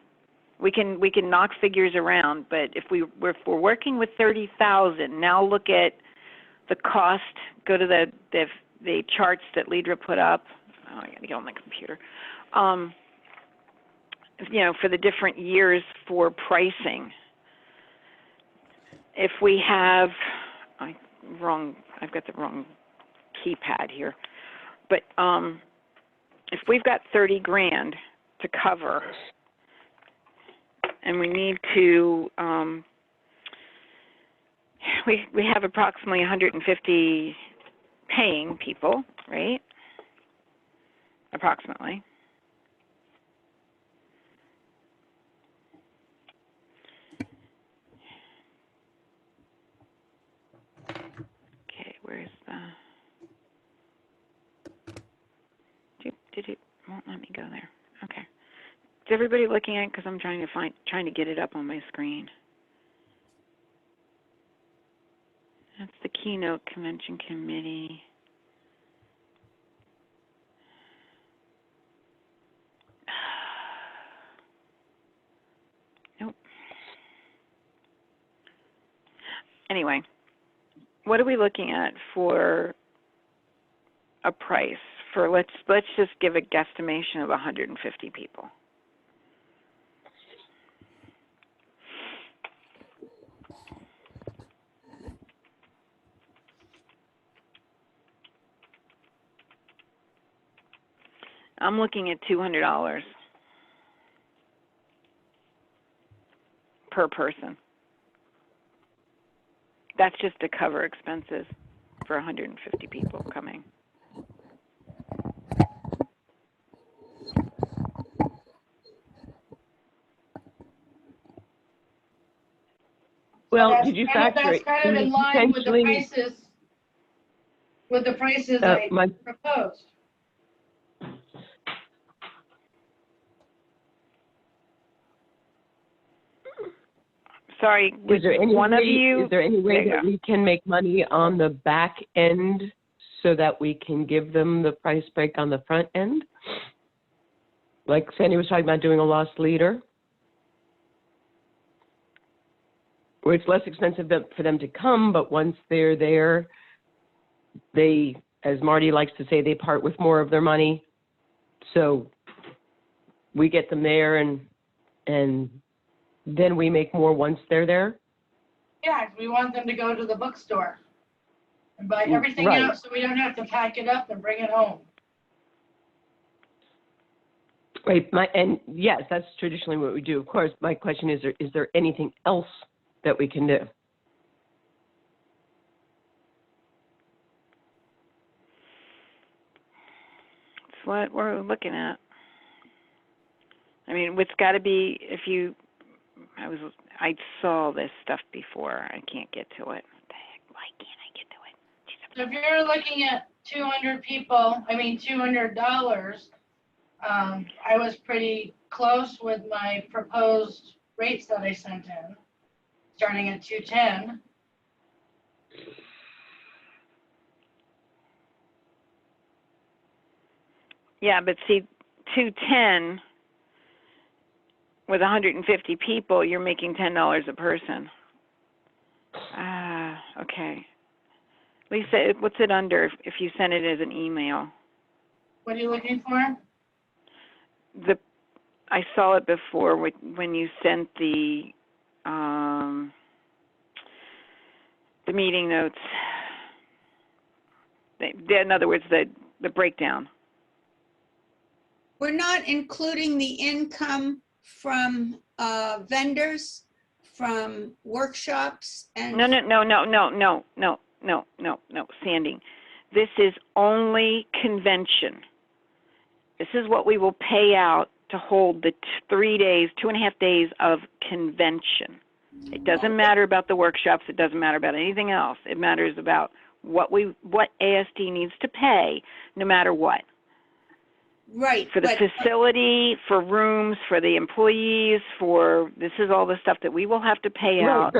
We can knock figures around, but if we're working with 30,000, now look at the cost. Go to the charts that Lidra put up. Oh, I got to get on my computer. You know, for the different years for pricing. If we have, I've got the wrong keypad here, but if we've got $30,000 to cover, and we need to, we have approximately 150 paying people, right? Approximately. Okay, where's the? It won't let me go there. Okay. Is everybody looking at it? Because I'm trying to get it up on my screen. That's the Keynote Convention Committee. Nope. Anyway, what are we looking at for a price for, let's just give a guesstimation of 150 people. I'm looking at $200 per person. That's just to cover expenses for 150 people coming. Well, So did you factor that's it? kind of in line with the Potentially, prices I proposed. Sorry, is there any one way, of you? is there any way There that you we can make money on the back end so that we can give them the price break on the front end? Like Sandy was talking about doing a lost leader, where it's less expensive for them to come, but once they're there, they, as Marty likes to say, they part with more of their money. So we get them there, and then we make more once they're there. Yeah, we want them to go to the bookstore and buy everything Right. out so we don't have to pack it up and bring it home. Right. And yes, that's traditionally what we do. Of course, my question is there anything else that we can do? That's what we're looking at. I mean, it's got to be, I saw this stuff before. I can't get to it. What the heck? Why can't I get to it? So if you're looking at 200 people, $200, I was pretty close with my proposed rates that I sent in, starting at 210. Yeah, but see, 210 with 150 people, you're making $10 a person. Ah, okay. Lisa, what's it under if you send it as an email? What are you looking for? I saw it before when you sent the meeting notes. In other words, the breakdown. We're not including the income from vendors, from workshops and. No, Sandy. This is only convention. This is what we will pay out to hold the 3 days, 2.5 days of convention. It doesn't matter about the workshops. It doesn't matter about anything else. It matters about what ASD needs to pay, no matter what. Right. For the facility, for rooms, for the employees, this is all the stuff that we will have to pay out.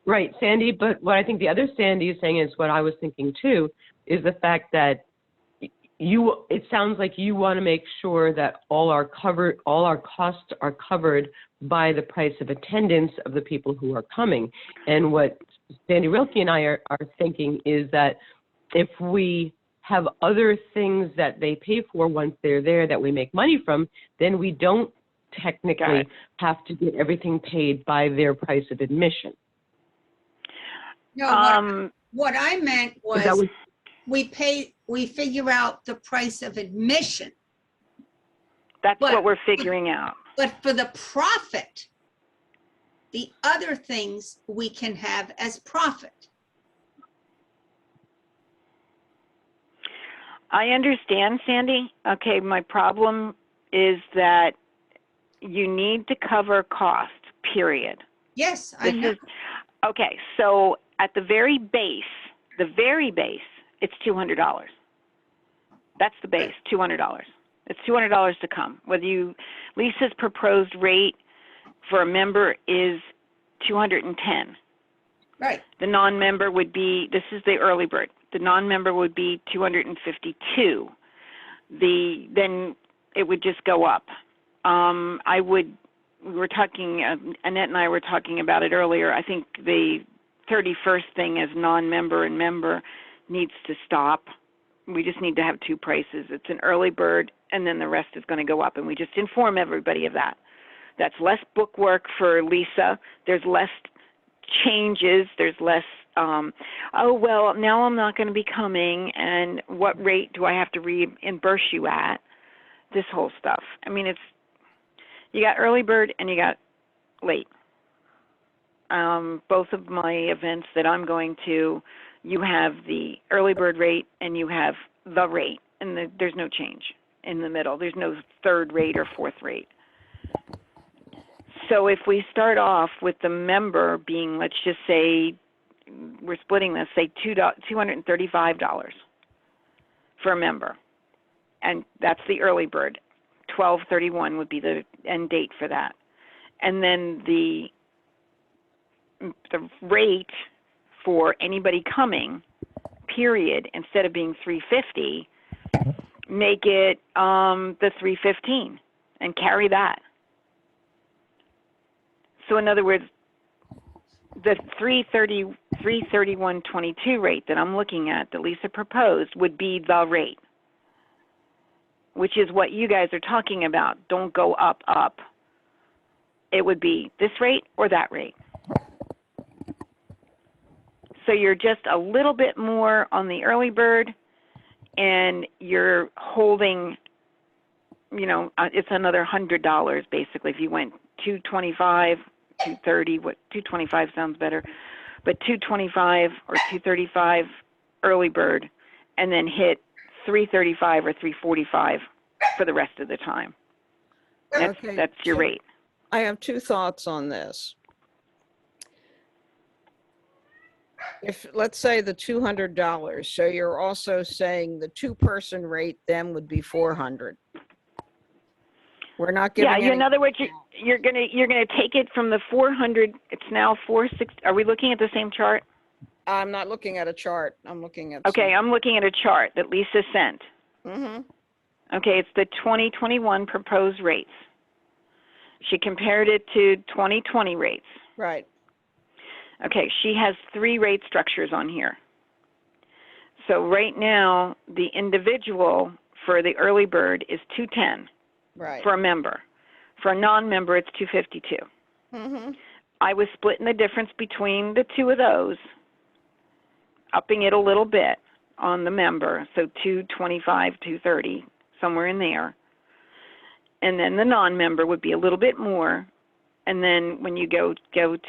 Right, Sandy, but what I think the other Sandy is saying is what I was thinking too, is the fact that it sounds like you want to make sure that all our costs are covered by the price of attendance of the people who are coming. And what Sandy Rilke and I are thinking is that if we have other things that they pay for once they're there that we make money from, then we don't technically have to get everything paid by their price of admission. No, what I meant was we figure out the price of admission. That's what we're figuring out. But for the profit, the other things we can have as profit. I understand, Sandy. Okay, my problem is that you need to cover cost, period. Yes, I know. Okay, so at the very base, it's $200. That's the base, $200. It's $200 to come. Lisa's proposed rate for a member is $210. Right. The non-member would be, this is the early bird. The non-member would be $252. Then it would just go up. We were talking, Annette and I were talking about it earlier. I think the 31st thing as non-member and member needs to stop. We just need to have two prices. It's an early bird, and then the rest is going to go up, and we just inform everybody of that. That's less book work for Lisa. There's less changes. There's less, oh, well, now I'm not going to be coming, and what rate do I have to reimburse you at? This whole stuff. I mean, you got early bird and you got late. Both of my events that I'm going to, you have the early bird rate and you have the rate, and there's no change in the middle. There's no third rate or fourth rate. So if we start off with the member being, let's just say, we're splitting this, say $235 for a member, and that's the early bird. 12/31 would be the end date for that. And then the rate for anybody coming, period, instead of being $350, make it the $315 and carry that. So in other words, the $331.22 rate that I'm looking at that Lisa proposed would be the rate, which is what you guys are talking about. Don't go up. It would be this rate or that rate. So you're just a little bit more on the early bird, and you're holding, it's another $100 basically. If you went $225, $230, $225 sounds better, but $225 or $235 early bird, and then hit $335 or $345 for the rest of the time. That's your rate. I have two thoughts on this. If, let's say the $200, so you're also saying the two-person rate then would be 400. We're not Yeah, giving in other words, you're gonna take it from the 400. It's now 460. Are we looking at the same chart? I'm not looking at a chart. I'm looking at. Okay, I'm looking at a chart that Lisa sent. Mm-hmm. Okay, it's the 2021 proposed rates. She compared it to 2020 rates. Right. Okay, she has 3 rate structures on here. So right now, the individual for the early bird is 210 Right. for a member. For a non-member, it's 252. Mm-hmm. I was splitting the difference between the two of those, upping it a little bit on the member, so 225, 230, somewhere in there. And then the non-member would be a little bit more. And then when you go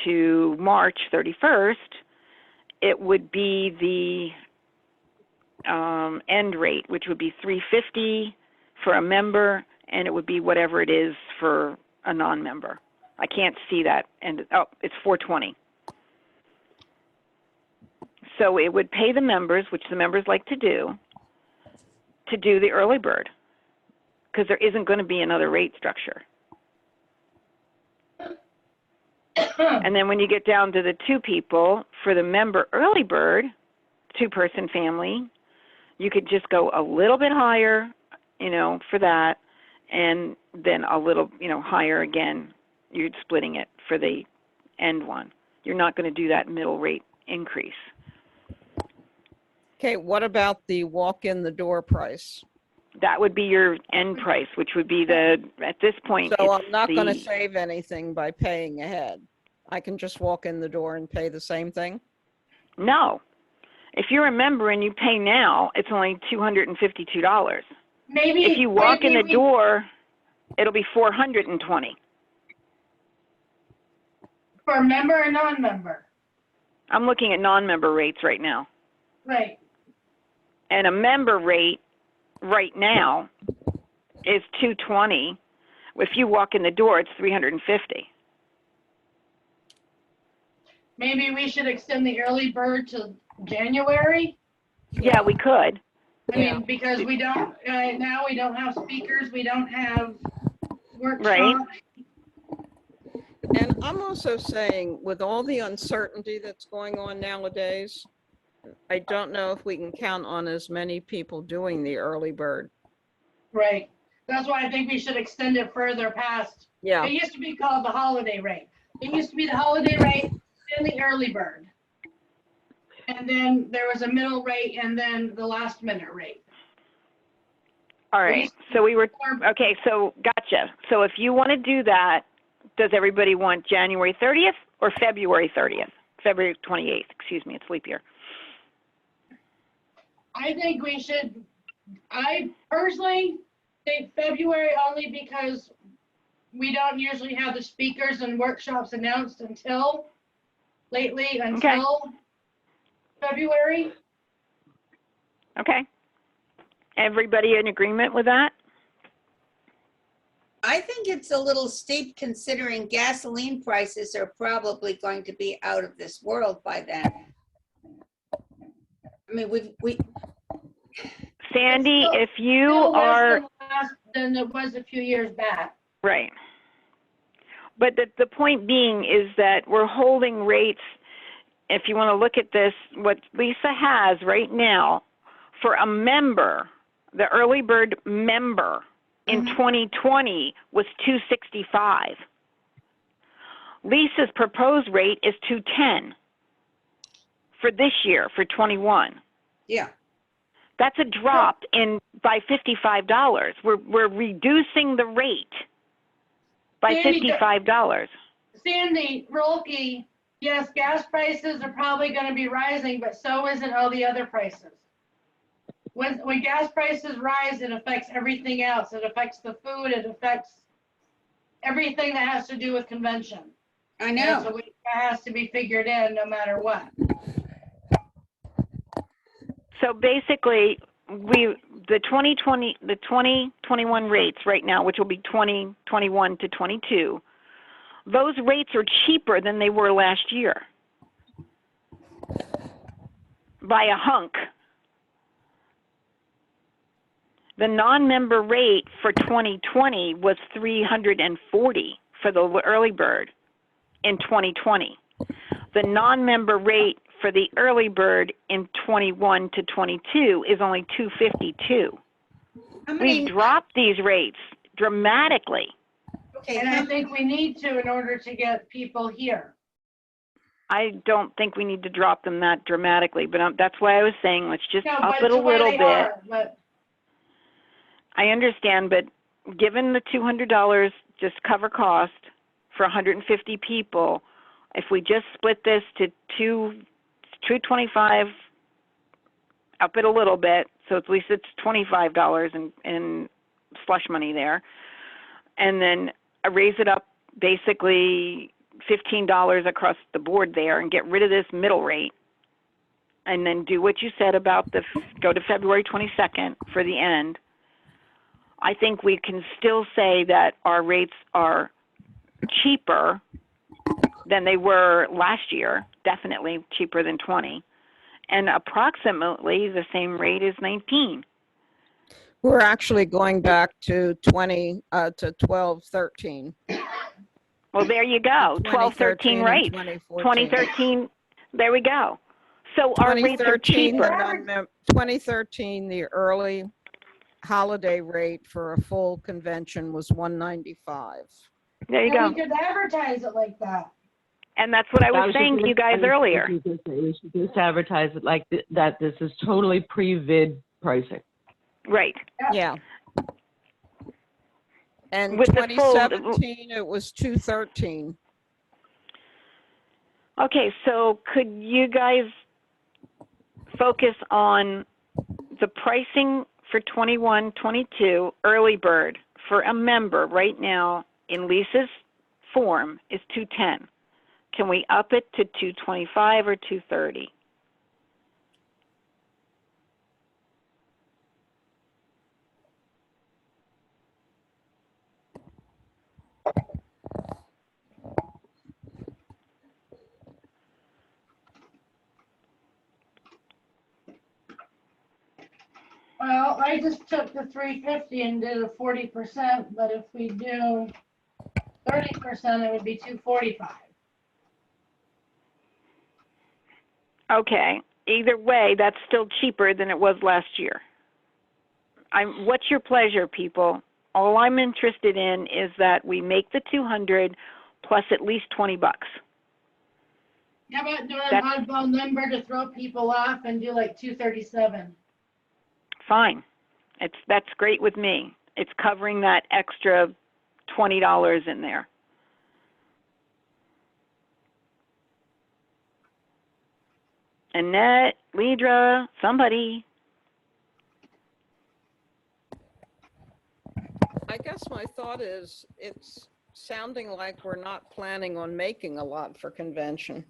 to March 31st, it would be the end rate, which would be 350 for a member, and it would be whatever it is for a non-member. I can't see that, and oh, it's 420. So it would pay the members, which the members like to do the early bird, because there isn't going to be another rate structure. And then when you get down to the 2 people, for the member early bird, 2-person family, you could just go a little bit higher, for that, and then a little, higher again. You're splitting it for the end one. You're not going to do that middle rate increase. Okay, what about the walk in the door price? That would be your end price, which would be at this point. So it's I'm not going to the- save anything by paying ahead. I can just walk in the door and pay the same thing? No. If you're a member and you pay now, it's only $252. Maybe. If you walk in the maybe we- door, it'll be $420. For a member or non-member? I'm looking at non-member rates right now. Right. And a member rate right now is $220. If you walk in the door, it's $350. Maybe we should extend the early bird to January? Yeah, we could. I mean, because we don't, now we don't have speakers, we don't have workshops. And I'm also saying, with all the uncertainty that's going on nowadays, I don't know if we can count on as many people doing the early bird. Right. That's why I think we should extend it further past. Yeah, It used to be called the holiday rate. It used to be the holiday rate, then the early bird. And then there was a middle rate and then the last minute rate. All right. So okay, so gotcha. So if you want to do that, does everybody want January 30th or February 30th? February 28th, excuse me, it's leap year. I think we should, I personally think February only because we don't usually have the speakers and workshops announced until February. Okay. Everybody in agreement with that? I think it's a little steep considering gasoline prices are probably going to be out of this world by then. I mean, we Sandy, if you Still less are, than it was a few years back. right. But the point being is that we're holding rates, if you want to look at this, what Lisa has right now for a member, the early bird member in 2020 was $265. Lisa's proposed rate is $210 for this year, for 21. yeah. That's a drop by $55. We're reducing the rate by Sandy, $55. Sandy, Rolke, yes, gas prices are probably going to be rising, but so isn't all the other prices. When gas prices rise, it affects everything else. It affects the food. It affects everything that has to do with convention. I And know. so it has to be figured in no matter what. So basically, the 2021 rates right now, which will be 2021 to 22, those rates are cheaper than they were last year. by a hunk. The non-member rate for 2020 was $340 for the early bird in 2020. The non-member rate for the early bird in 21 to 22 is only $252. How We've many, dropped these rates dramatically. okay, And I think we need to in order to get people here. I don't think we need to drop them that dramatically, but that's why I was saying let's just No, up but it a to where little they bit. are, but I understand, but given the $200 just cover cost for 150 people, if we just split this to $225, up it a little bit, so at least it's $25 in slush money there, and then raise it up basically $15 across the board there and get rid of this middle rate, and then do what you said about go to February 22nd for the end. I think we can still say that our rates are cheaper than they were last year, definitely cheaper than 20, and approximately the same rate as 19. We're actually going back to 12, 13. Well, there you go, 12, 13 rates. 2013, there we go. So our rates are 2013, cheaper. 2013, the early holiday rate for a full convention was $195. There you and go. we could advertise it like that. And that's what I was just saying to you guys earlier. We should just advertise it like that this is totally pre-vid pricing. Right. Yeah. And With the full- 2017, it was 213. Okay, so could you guys focus on the pricing for 21, 22 early bird for a member right now in Lisa's form is 210. Can we up it to 225 or 230? Well, I just took the 350 and did a 40%, but if we do 30%, it would be 245. Okay, either way, that's still cheaper than it was last year. What's your pleasure, people? All I'm interested in is that we make the 200 plus at least 20 bucks. How about doing an That's- oddball number to throw people off and do like 237? Fine. That's great with me. It's covering that extra $20 in there. Annette, Lidra, somebody. I guess my thought is it's sounding like we're not planning on making a lot for convention.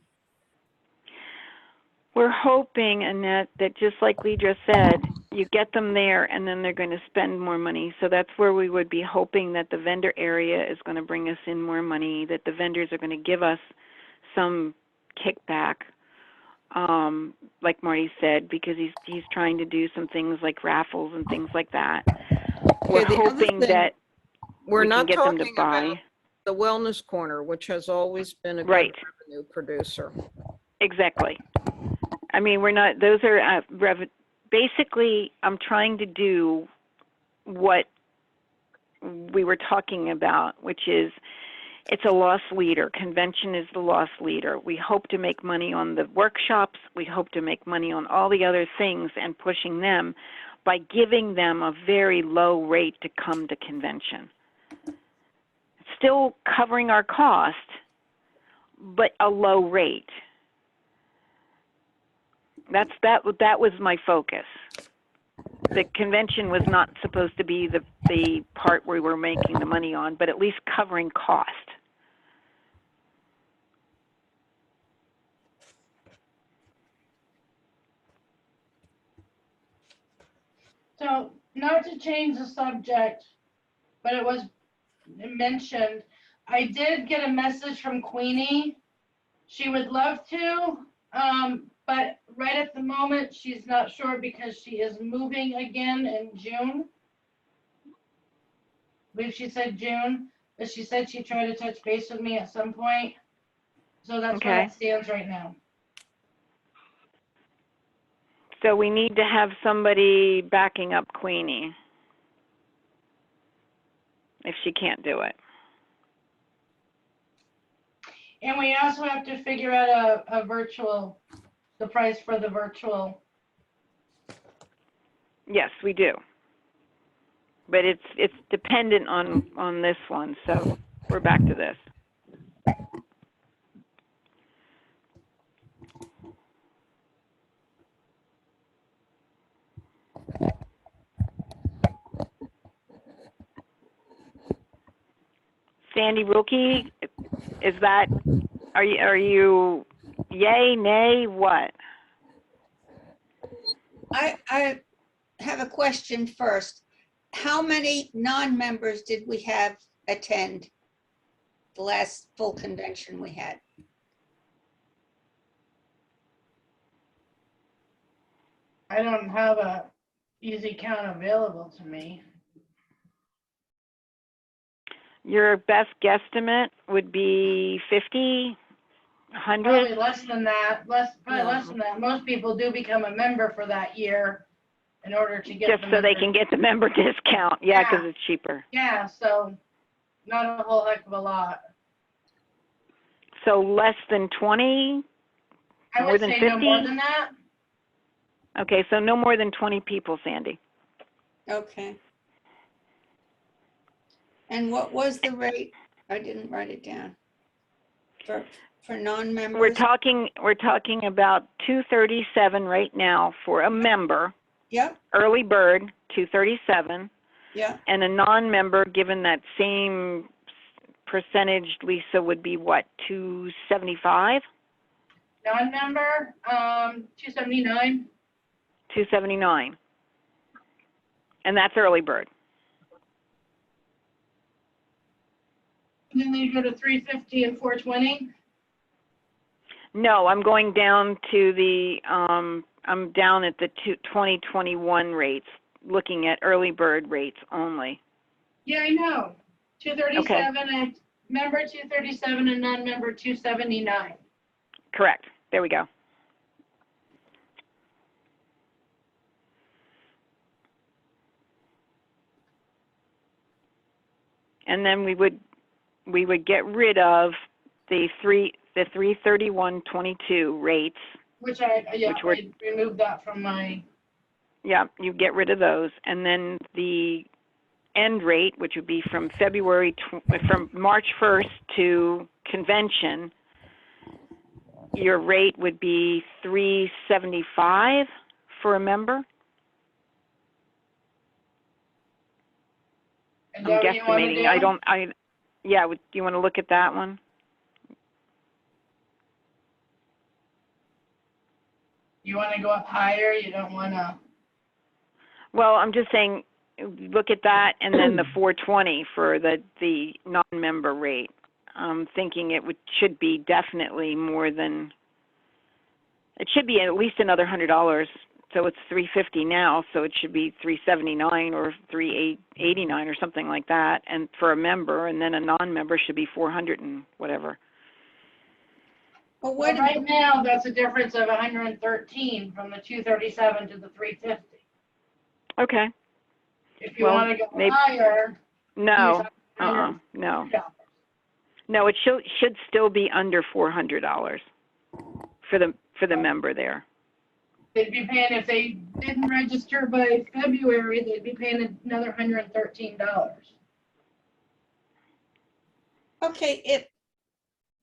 We're hoping, Annette, that just like Lidra said, you get them there and then they're going to spend more money. So that's where we would be hoping that the vendor area is going to bring us in more money, that the vendors are going to give us some kickback, like Marty said, because he's trying to do some things like raffles and things like that. We're Okay, the other hoping thing, that we're we can not get them to talking buy. about the wellness corner, which has always been a good Right. revenue producer. Exactly. I mean, we're not, those are, basically, I'm trying to do what we were talking about, which is it's a loss leader. Convention is the loss leader. We hope to make money on the workshops. We hope to make money on all the other things and pushing them by giving them a very low rate to come to convention. Still covering our cost, but a low rate. That was my focus. The convention was not supposed to be the part where we were making the money on, but at least covering cost. So, not to change the subject, but it was mentioned, I did get a message from Queenie. She would love to, but right at the moment, she's not sure because she is moving again in June. I believe she said June, but she said she'd try to touch base with me at some point. So that's where Okay. it stands right now. So we need to have somebody backing up Queenie if she can't do it. And we also have to figure out a virtual, the price for the virtual. Yes, we do. But it's dependent on this one, so we're back to this. Sandy Wilkie, is that, are you yay, nay, what? I have a question first. How many non-members did we have attend the last full convention we had? I don't have a easy count available to me. Your best guesstimate would be 50, 100? Probably less than that, probably less than that. Most people do become a member for that year in order to get. Just the so they member- can get the member discount. Yeah, because Yeah. it's cheaper. Yeah, so not a whole heck of a lot. So less than 20? I More would than say no more 50? than that. Okay, so no more than 20 people, Sandy. Okay. And what was the rate? I didn't write it down. For non-members? We're talking about $237 right now for a member, Yep, early bird, $237, yep. and a non-member, given that same percentage, Lisa, would be what, $275? Non-member, 279. $279. And that's early bird. And then they go to 350 and 420. No, I'm going down to the, I'm down at the 2021 rates, looking at early bird rates only. Yeah, I know. 237 and member 237 and non-member 279. Correct. There we go. And then we would get rid of the 331.22 rates. Which Which were- I removed that from my, Yeah, you get rid of those. And then the end rate, which would be from from March 1st to convention, your rate would be $375 for a member. is I'm that what you want to guesstimating. do? Yeah, do you want to look at that one? You want to go up higher? You don't want to? Well, I'm just saying, look at that and then the 420 for the non-member rate. I'm thinking should be definitely more than, it should be at least another $100. So it's $350 now, so it should be $379 or $389 or something like that. And for a member, and then a non-member should be $400 and whatever. Well, Well, what right now, that's a difference of 113 from the 237 to the 350. Okay. If you Well, want to go maybe- higher, No. $100. No. No, it should still be under $400 for the member there. They'd be paying, if they didn't register by February, they'd be paying another $113. Okay, if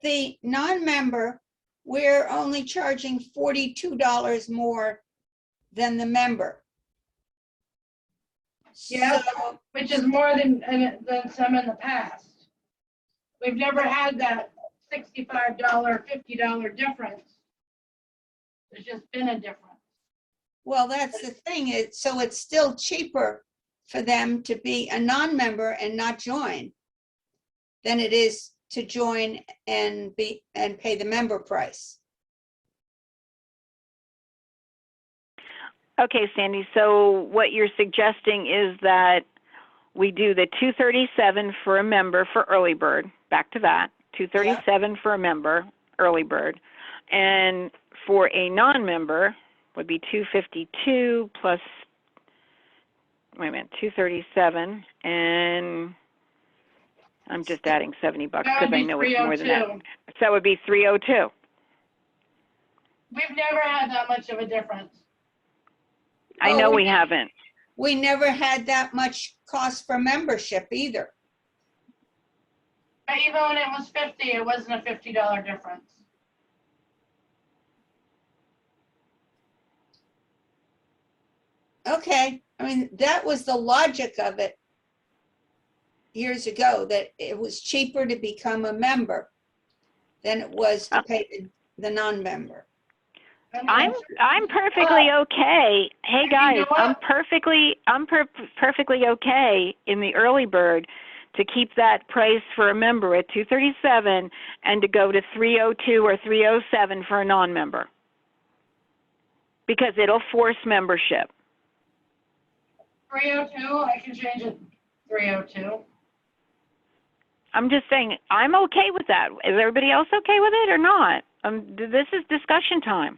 the non-member, we're only charging $42 more than the member. Yeah. So, Which is more than some in the past. We've never had that $65, $50 difference. There's just been a difference. well, that's the thing, so it's still cheaper for them to be a non-member and not join than it is to join and pay the member price. Okay, Sandy, so what you're suggesting is that we do the 237 for a member for early bird, back to that, 237 for a member, early bird, and for a non-member would be 252 plus, wait a minute, 237, and I'm just adding 70 bucks That because would I be know it's more than that. 302. So that would be 302. We've never had that much of a difference. I Oh, know we we- haven't. We never had that much cost for membership either. But even when it was 50, it wasn't a $50 difference. Okay, I mean, that was the logic of it years ago, that it was cheaper to become a member than it was to pay the non-member. I mean, I'm perfectly okay. Hey You guys, know what? I'm perfectly okay in the early bird to keep that price for a member at 237 and to go to 302 or 307 for a non-member. Because it'll force membership. 302, I can change it 302. I'm just saying, I'm okay with that. Is everybody else okay with it or not? This is discussion time.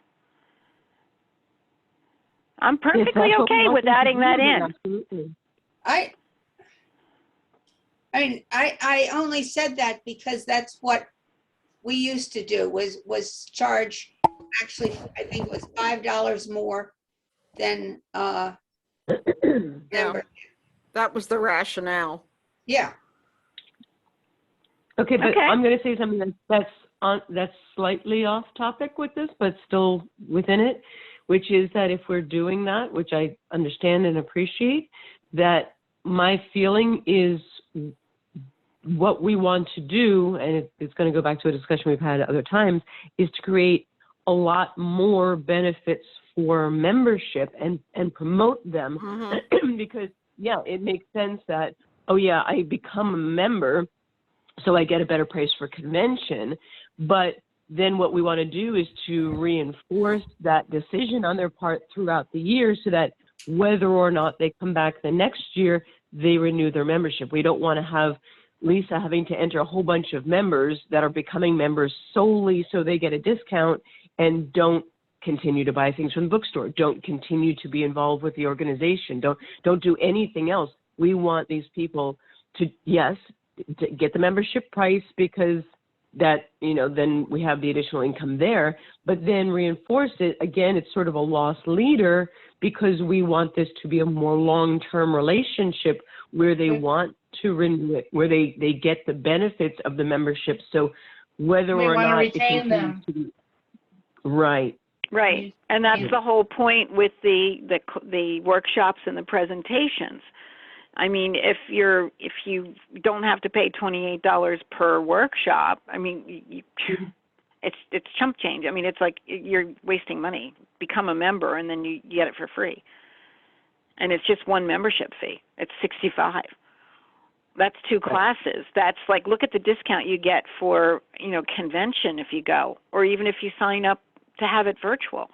I'm If perfectly that's what we okay want with them to adding do, that then in. Absolutely. I only said that because that's what we used to do, was charge, actually, I think it was $5 more than Yeah, member. that was the rationale. Yeah, Okay, but Okay. I'm going to say something that's slightly off topic with this, but still within it, which is that if we're doing that, which I understand and appreciate, that my feeling is what we want to do, and it's going to go back to a discussion we've had at other times, is to create a lot more benefits for membership and promote them. Mhm. Because, yeah, it makes sense that, oh, yeah, I become a member, so I get a better price for convention. But then what we want to do is to reinforce that decision on their part throughout the year so that whether or not they come back the next year, they renew their membership. We don't want to have Lisa having to enter a whole bunch of members that are becoming members solely so they get a discount and don't continue to buy things from the bookstore, don't continue to be involved with the organization, don't do anything else. We want these people to, yes, to get the membership price because that, then we have the additional income there, but then reinforce it. Again, it's sort of a loss leader because we want this to be a more long-term relationship where they want to renew it, where they get the benefits of the membership. So whether We or wanna not it retain continues them. to be, right. Right, and that's the whole point with the workshops and the presentations. I mean, if you don't have to pay $28 per workshop, I mean, it's chump change. I mean, it's like you're wasting money. Become a member and then you get it for free. And it's just one membership fee. It's $65. That's two classes. That's like, look at the discount you get for, convention if you go, or even if you sign up to have it virtual.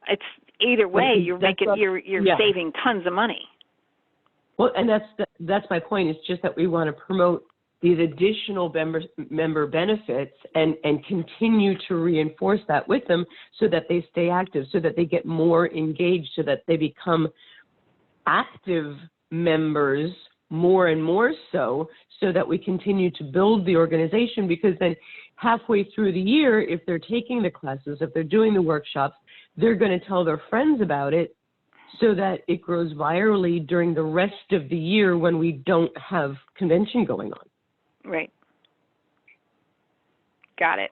It's either way, you're saving tons of money. Well, and that's my point. It's just that we want to promote these additional member benefits and continue to reinforce that with them so that they stay active, so that they get more engaged, so that they become active members more and more so that we continue to build the organization. Because then halfway through the year, if they're taking the classes, if they're doing the workshops, they're going to tell their friends about it so that it grows virally during the rest of the year when we don't have convention going on. Right. Got it.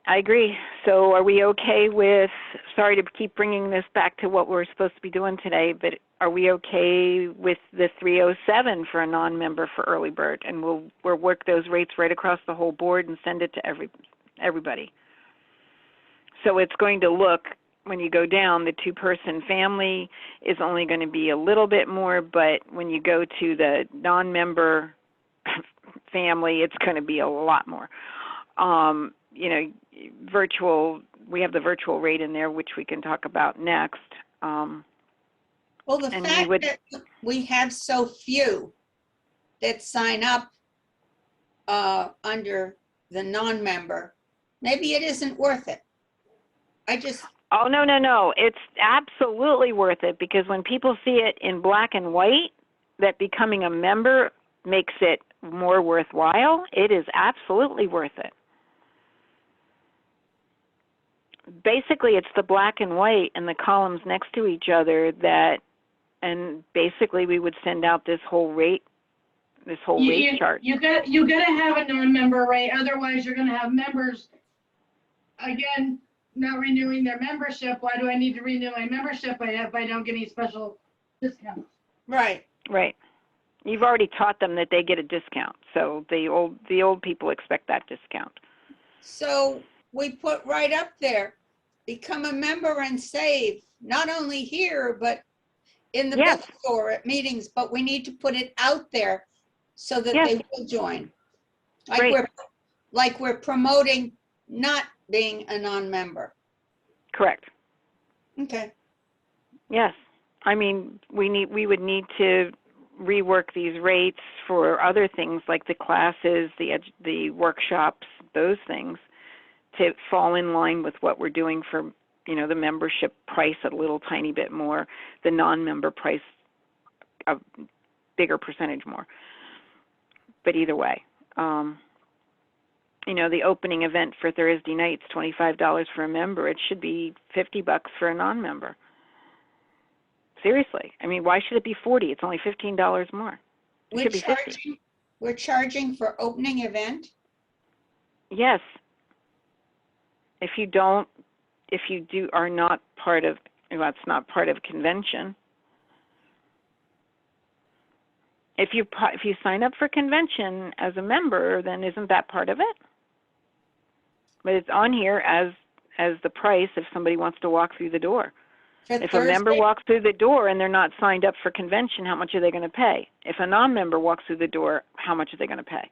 I agree. So are we okay with, sorry to keep bringing this back to what we're supposed to be doing today, but are we okay with the 307 for a non-member for early bird? And we'll work those rates right across the whole board and send it to everybody. So it's going to look, when you go down, the two-person family is only going to be a little bit more, but when you go to the non-member family, it's going to be a lot more. Virtual we have the virtual rate in there, which we can talk about next. Well, the And we fact would- that we have so few that sign up under the non-member, maybe it isn't worth it. I just, Oh, no, no, no. It's absolutely worth it, because when people see it in black and white, that becoming a member makes it more worthwhile. It is absolutely worth it. Basically, it's the black and white and the columns next to each other and basically we would send out this whole rate chart. You gotta have a non-member rate, otherwise you're gonna have members, again, not renewing their membership. Why do I need to renew my membership if I don't get any special discounts? right. Right. You've already taught them that they get a discount, so the old people expect that discount. So we put right up there, become a member and save, not only here, but in the Yes. bookstore at meetings, but we need to put it out there so that Yes. they will join. Great. Like we're promoting not being a non-member. Correct. Okay. Yes. I mean, we would need to rework these rates for other things like the classes, the workshops, those things, to fall in line with what we're doing for, the membership price a little tiny bit more, the non-member price a bigger percentage more. But either way, the opening event for Thursday night's $25 for a member. It should be $50 for a non-member. Seriously. I mean, why should it be $40? It's only $15 more. It We're should be $50. we're charging for opening event. Yes. If you are not part of, it's not part of convention. If you sign up for convention as a member, then isn't that part of it? But it's on here as the price if somebody wants to walk through the door. For If a member Thursday? walks through the door and they're not signed up for convention, how much are they going to pay? If a non-member walks through the door, how much are they going to pay?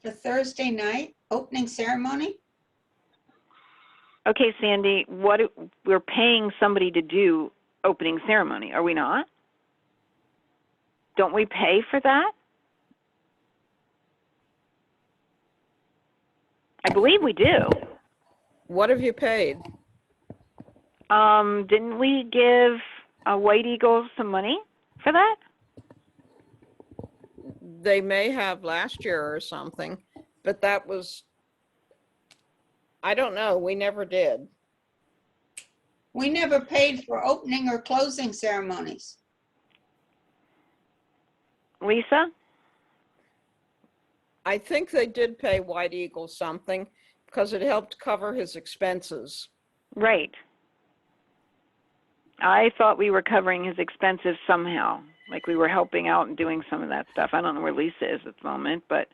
For Thursday night, opening ceremony? Okay, Sandy, we're paying somebody to do opening ceremony, are we not? Don't we pay for that? I believe we do. What have you paid? Didn't we give White Eagle some money for that? They may have last year or something, but that was, I don't know, we never did. We never paid for opening or closing ceremonies. Lisa? I think they did pay White Eagle something because it helped cover his expenses. Right. I thought we were covering his expenses somehow, like we were helping out and doing some of that stuff. I don't know where Lisa is at the moment, but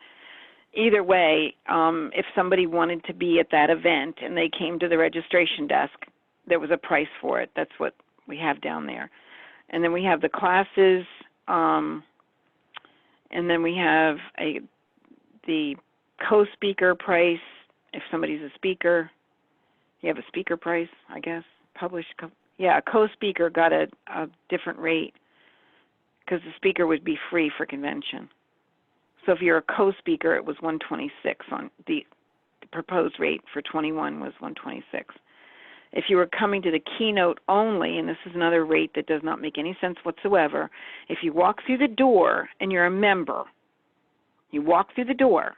either way, if somebody wanted to be at that event and they came to the registration desk, there was a price for it. That's what we have down there. And then we have the classes, and then we have the co-speaker price. If somebody's a speaker, you have a speaker price, I guess, published. Yeah, a co-speaker got a different rate because the speaker would be free for convention. So if you're a co-speaker, it was $126 on the proposed rate for 21 was $126. If you were coming to the keynote only, and this is another rate that does not make any sense whatsoever, if you walk through the door and you're a member, you walk through the door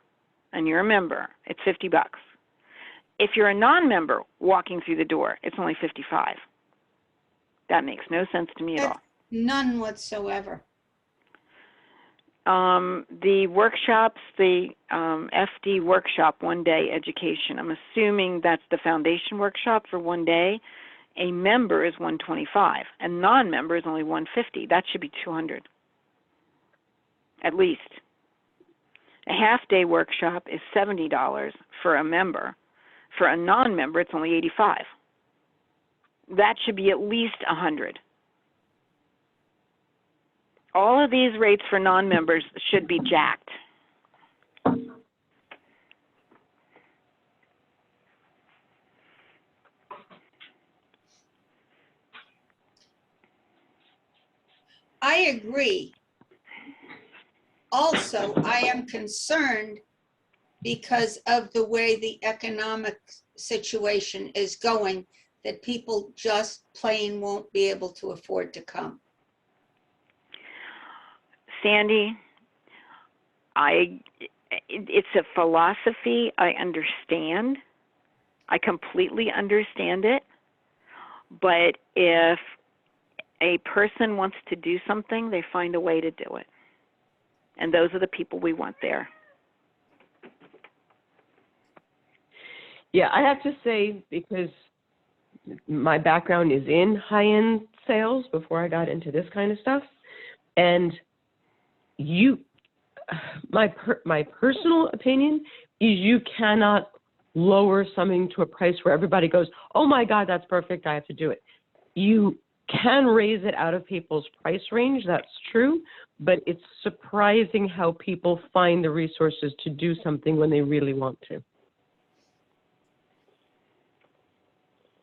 and you're a member, it's $50. If you're a non-member walking through the door, it's only $55. That makes no sense to me at all. None whatsoever. The workshops, the FD workshop, one-day education, I'm assuming that's the foundation workshop for one day. A member is $125, and non-member is only $150. That should be $200, at least. A half-day workshop is $70 for a member. For a non-member, it's only $85. That should be at least $100. All of these rates for non-members should be jacked. I agree. Also, I am concerned because of the way the economic situation is going, that people just plain won't be able to afford to come. Sandy, it's a philosophy I understand. I completely understand it. But if a person wants to do something, they find a way to do it. And those are the people we want there. Yeah, I have to say, because my background is in high-end sales before I got into this kind of stuff, and my personal opinion is you cannot lower something to a price where everybody goes, oh my God, that's perfect, I have to do it. You can raise it out of people's price range, that's true, but it's surprising how people find the resources to do something when they really want to.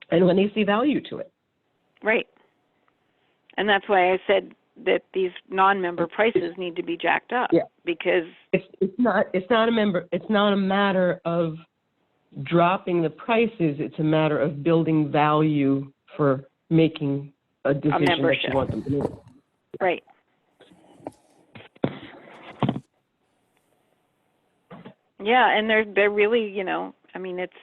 And when they see value to it. Right. And that's why I said that these non-member prices need to be jacked up. Yeah. Because it's not a matter of dropping the prices, it's a matter of building value for making a decision that you want them to make. Right. Yeah, and they're really, you know, I mean, it's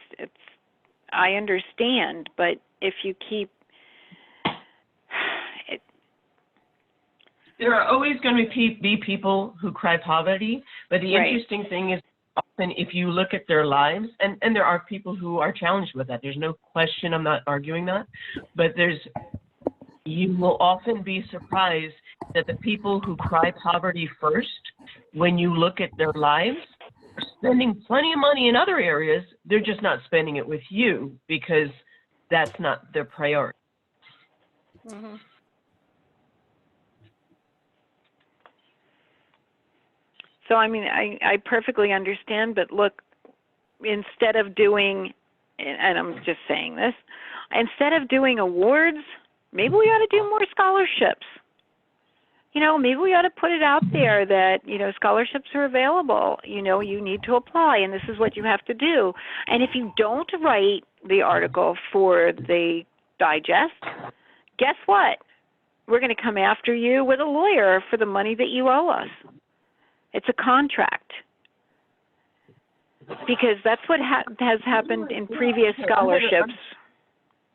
I understand, but if you keep it, there are always going to be people who cry poverty, but the Right. interesting thing is often if you look at their lives, and there are people who are challenged with that. There's no question, I'm not arguing that, but you will often be surprised that the people who cry poverty first, when you look at their lives, are spending plenty of money in other areas. They're just not spending it with you because that's not their priority. Mm-hmm. so I mean, I perfectly understand, but look, instead of doing, and I'm just saying this, instead of doing awards, maybe we ought to do more scholarships. You know, maybe we ought to put it out there that, you know, scholarships are available. You know, you need to apply, and this is what you have to do. And if you don't write the article for the digest, guess what? We're going to come after you with a lawyer for the money that you owe us. It's a contract. Because that's what has happened in previous scholarships.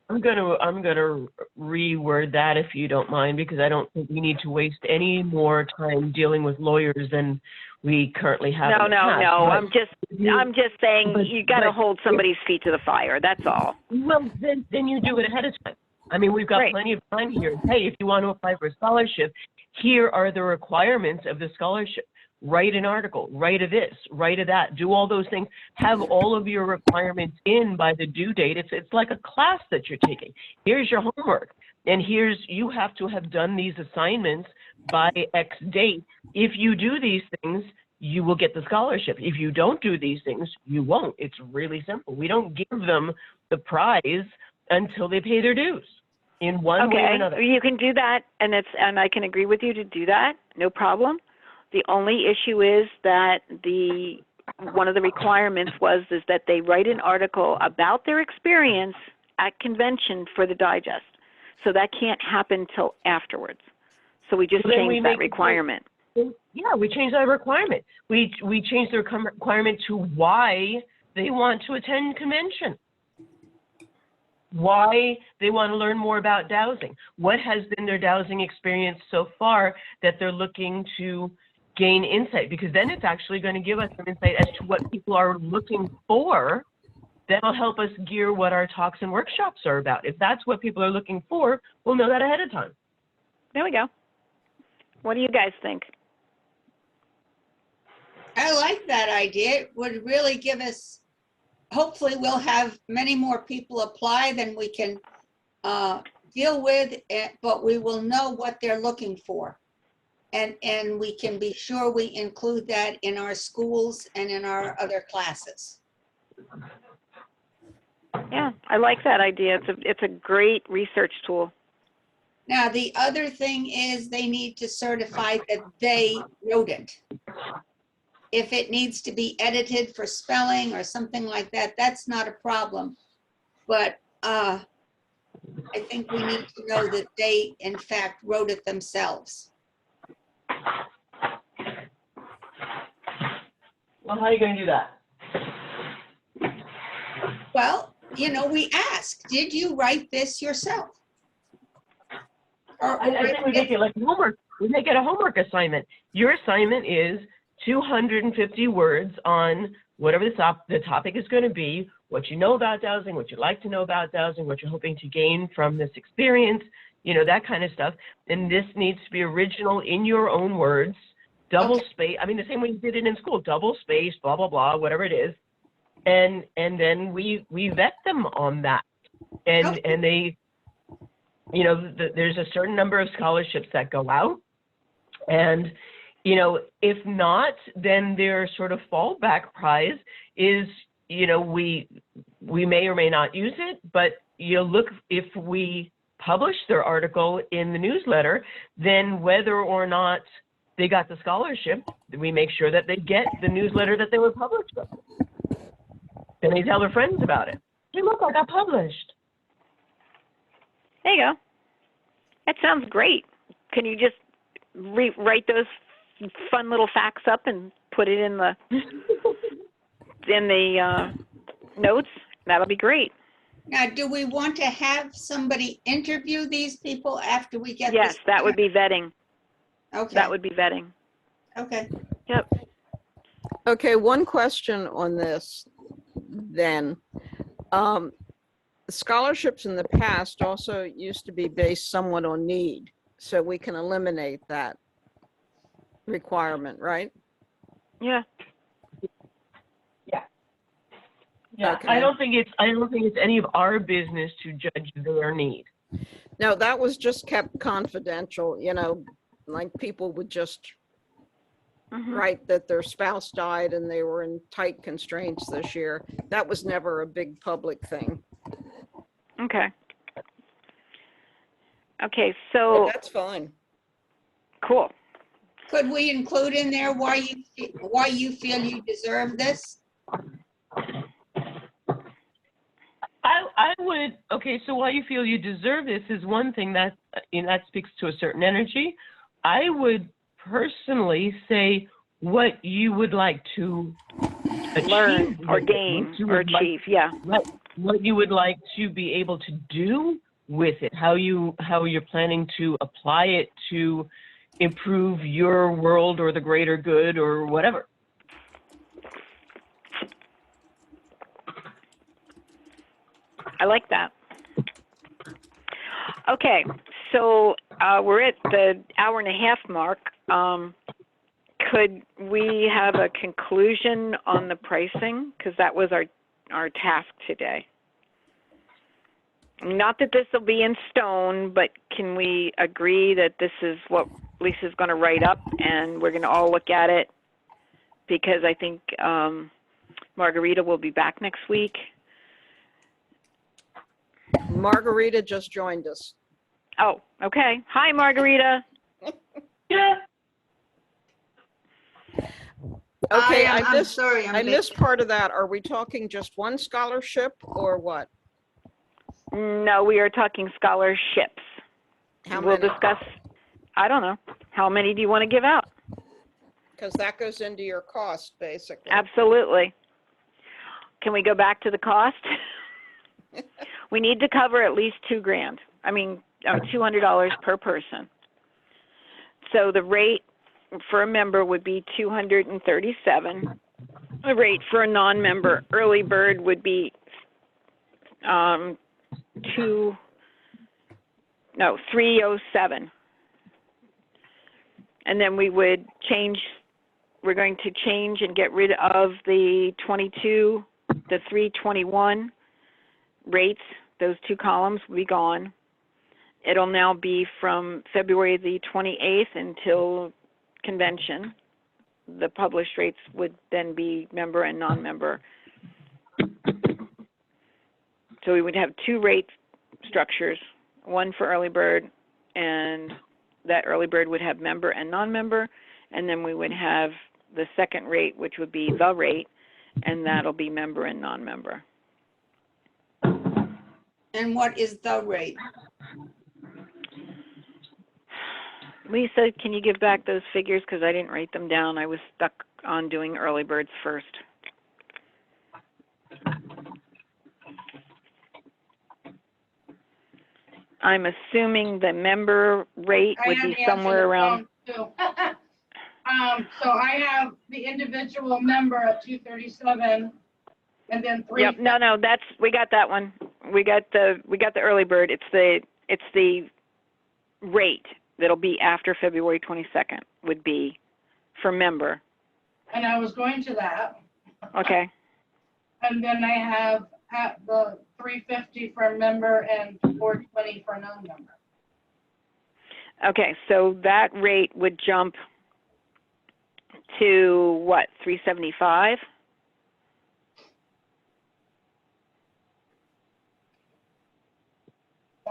I'm gonna reword that if you don't mind, because I don't think we need to waste any more time dealing with lawyers than we currently have. No. But I'm just saying you got to hold somebody's feet to the fire. That's all. Well, then you do it ahead of time. I mean, we've got Right. plenty of time here. Hey, if you want to apply for a scholarship, here are the requirements of the scholarship. Write an article, write a this, write a that, do all those things. Have all of your requirements in by the due date. It's like a class that you're taking. Here's your homework, and you have to have done these assignments by X date. If you do these things, you will get the scholarship. If you don't do these things, you won't. It's really simple. We don't give them the prize until they pay their dues in one way or another. Okay, you can do that, and I can agree with you to do that. No problem. The only issue is that one of the requirements is that they write an article about their experience at convention for the digest. So that can't happen till afterwards. So we just changed that requirement. Yeah, we changed that requirement. We changed the requirement to why they want to attend convention. Why they want to learn more about dowsing. What has been their dowsing experience so far that they're looking to gain insight, because then it's actually going to give us some insight as to what people are looking for. That'll help us gear what our talks and workshops are about. If that's what people are looking for, we'll know that ahead of time. There we go. What do you guys think? I like that idea. It would really give us, hopefully we'll have many more people apply than we can deal with, but we will know what they're looking for. And we can be sure we include that in our schools and in our other classes. Yeah, I like that idea. It's a great research tool. Now, the other thing is they need to certify that they wrote it. If it needs to be edited for spelling or something like that, that's not a problem. But I think we need to know that they, in fact, wrote it themselves. Well, how are you going to do that? Well, you know, we ask, did you write this yourself? Or- I think we make it like homework. We make it a homework assignment. Your assignment is 250 words on whatever the topic is going to be, what you know about dowsing, what you'd like to know about dowsing, what you're hoping to gain from this experience, you know, that kind of stuff. And this needs to be original in your own words, double Okay. space. I mean, the same way you did it in school, double space, blah, blah, blah, whatever it is. And then we vet them on that. And, Okay. and they, you know, there's a certain number of scholarships that go out. And, you know, if not, then their sort of fallback prize is, you know, we may or may not use it, but you look, if we publish their article in the newsletter, then whether or not they got the scholarship, we make sure that they get the newsletter that they were published with. And they tell their friends about it. Hey, look, I got published. There you go. That sounds great. Can you just write those fun little facts up and put it in the notes? That'll be great. Now, do we want to have somebody interview these people after we get Yes, this? that would be vetting. Okay, That would be vetting. okay. Yep. Okay, one question on this then. Scholarships in the past also used to be based somewhat on need, so we can eliminate that requirement, right? Yeah. Yeah, Okay. I don't think it's any of our business to judge their need. No, that was just kept confidential, you know, like people would just Mhm. write that their spouse died and they were in tight constraints this year. That was never a big public thing. Okay. Okay, But so that's fine. cool. Could we include in there why you feel you deserve this? I would, okay, so why you feel you deserve this is one thing that, that speaks to a certain energy. I would personally say what you would like to achieve. Learn or with it, gain what you or would like- achieve. Yeah. what you would like to be able to do with it, how you're planning to apply it to improve your world or the greater good or whatever. I like that. Okay, so we're at the hour and a half mark. Could we have a conclusion on the pricing? Because that was our task today. Not that this will be in stone, but can we agree that this is what Lisa's going to write up and we're going to all look at it? Because I think Margarita will be back next week. Margarita just joined us. Oh, okay. Hi, Margarita. Yeah. Okay, I'm I missed, sorry, I'm I late. missed part of that. Are we talking just one scholarship or what? No, we are talking scholarships. How We'll many? discuss, I don't know. How many do you want to give out? Because that goes into your cost, basically. Absolutely. Can we go back to the cost? We need to cover at least $2,000. I mean, $200 per person. So the rate for a member would be $237. The rate for a non-member early bird would be $307. And then we're going to change and get rid of the 22, the 321 rates. Those two columns will be gone. It'll now be from February the 28th until convention. The published rates would then be member and non-member. So we would have two rate structures, one for early bird and that early bird would have member and non-member, and then we would have the second rate, which would be the rate, and that'll be member and non-member. And what is the rate? Lisa, can you give back those figures, because I didn't write them down. I was stuck on doing early birds first. I'm assuming the member rate I would have be the answer somewhere to around, the phone, too. So I have the individual member at 237, and then three. yep, no, we got that one. We got the early bird. It's the rate that'll be after February 22nd would be for member. And I was going to that. Okay. And then I have at the 350 for member and 420 for non-member. Okay, so that rate would jump to what, 375?